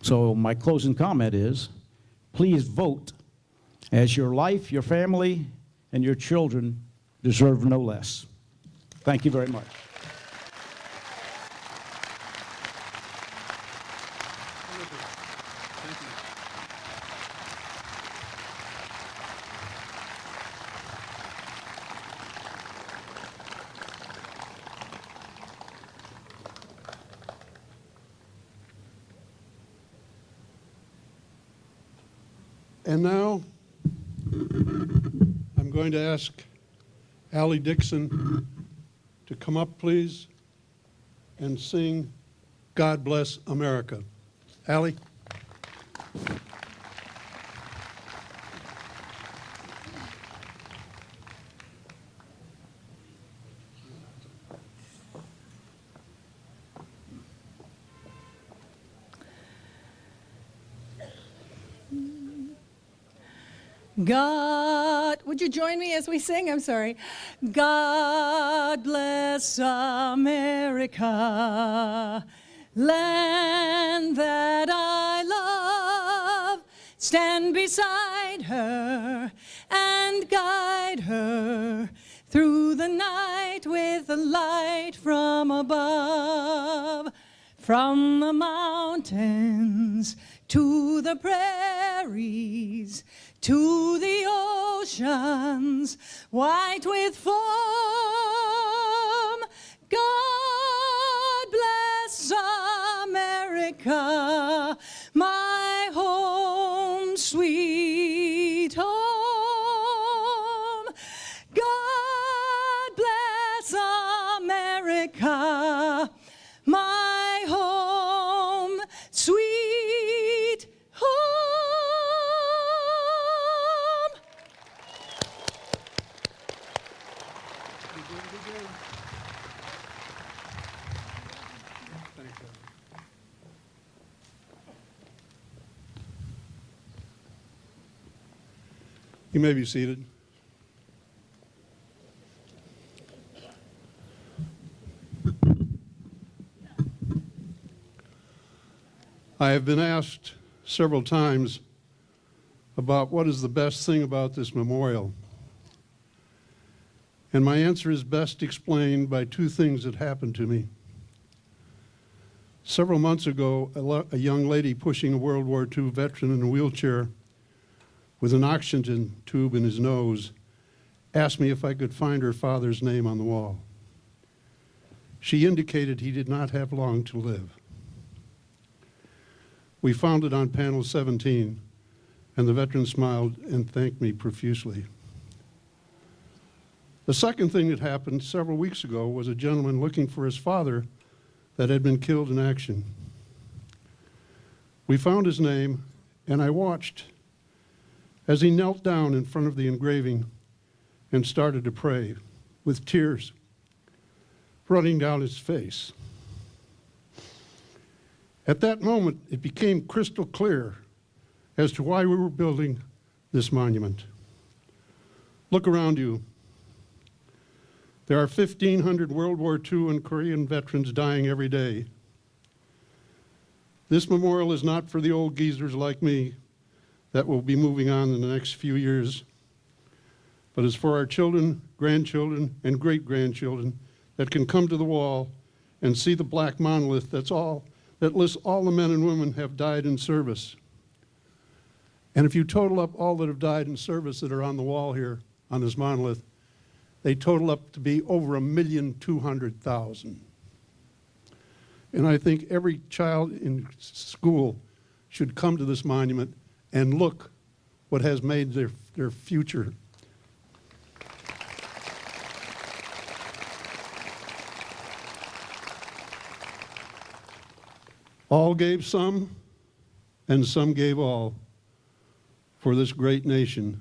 [SPEAKER 12] So my closing comment is, please vote, as your life, your family, and your children deserve no less. Thank you very much.
[SPEAKER 1] And now, I'm going to ask Allie Dixon to come up, please, and sing God Bless America. Allie?
[SPEAKER 5] God, would you join me as we sing? I'm sorry. God bless America, land that I love. Stand beside her and guide her through the night with a light from above. From the mountains to the prairies, to the oceans, white with foam. God bless America, my home, sweet home. God bless America, my home, sweet home.
[SPEAKER 1] You may be seated. I have been asked several times about what is the best thing about this memorial. And my answer is best explained by two things that happened to me. Several months ago, a young lady pushing a World War II veteran in a wheelchair with an oxygen tube in his nose asked me if I could find her father's name on the wall. She indicated he did not have long to live. We found it on panel 17, and the veteran smiled and thanked me profusely. The second thing that happened several weeks ago was a gentleman looking for his father that had been killed in action. We found his name, and I watched as he knelt down in front of the engraving and started to pray with tears running down his face. At that moment, it became crystal clear as to why we were building this monument. Look around you. There are 1,500 World War II and Korean veterans dying every day. This memorial is not for the old geezers like me that will be moving on in the next few years, but is for our children, grandchildren, and great-grandchildren that can come to the wall and see the black monolith that lists all the men and women have died in service. And if you total up all that have died in service that are on the wall here on this monolith, they total up to be over 1,200,000. And I think every child in school should come to this monument and look what has made their future. All gave some, and some gave all for this great nation.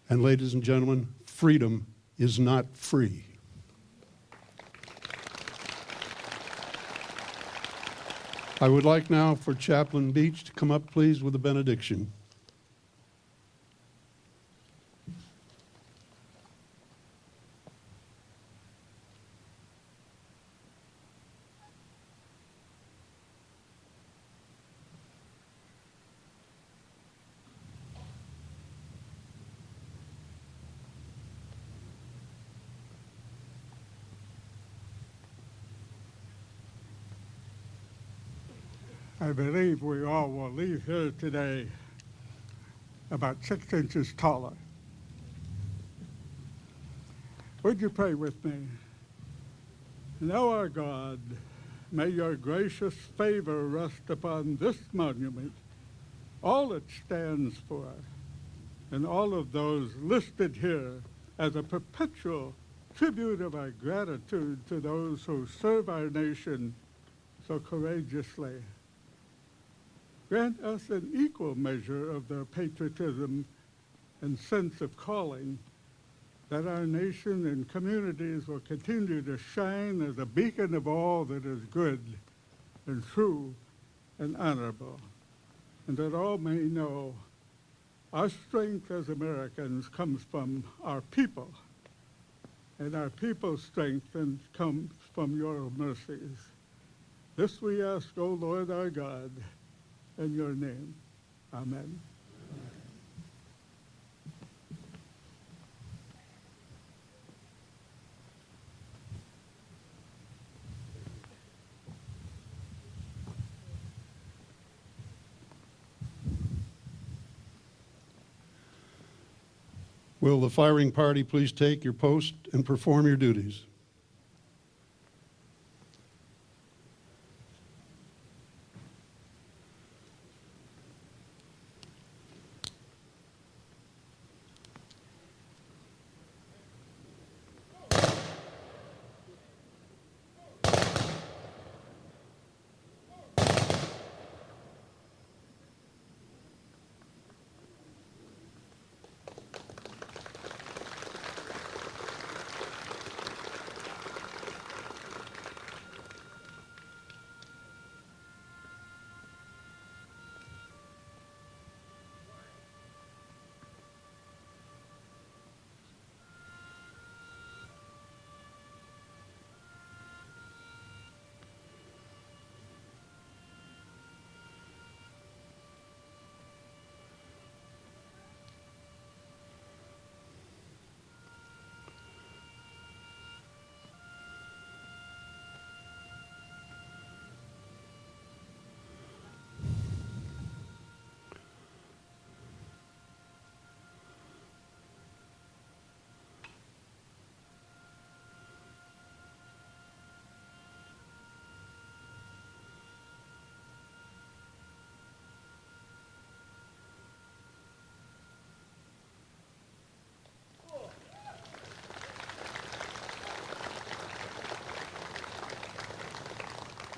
[SPEAKER 1] And ladies and gentlemen, freedom is not free. I would like now for Chaplain Beach to come up, please, with a benediction.
[SPEAKER 3] I believe we all will leave here today about 6 inches taller. Would you pray with me? Now, our God, may your gracious favor rest upon this monument, all it stands for, and all of those listed here as a perpetual tribute of our gratitude to those who serve our nation so courageously. Grant us an equal measure of their patriotism and sense of calling, that our nation and communities will continue to shine as a beacon of all that is good and true and honorable, and that all may know our strength as Americans comes from our people, and our people's strength comes from your mercies. This we ask, O Lord our God, in your name. Amen.
[SPEAKER 1] Will the firing party please take your post and perform your duties?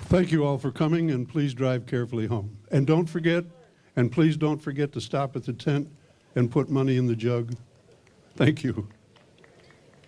[SPEAKER 1] Thank you all for coming, and please drive carefully home. And please don't forget to stop at the tent and put money in the jug. Thank you.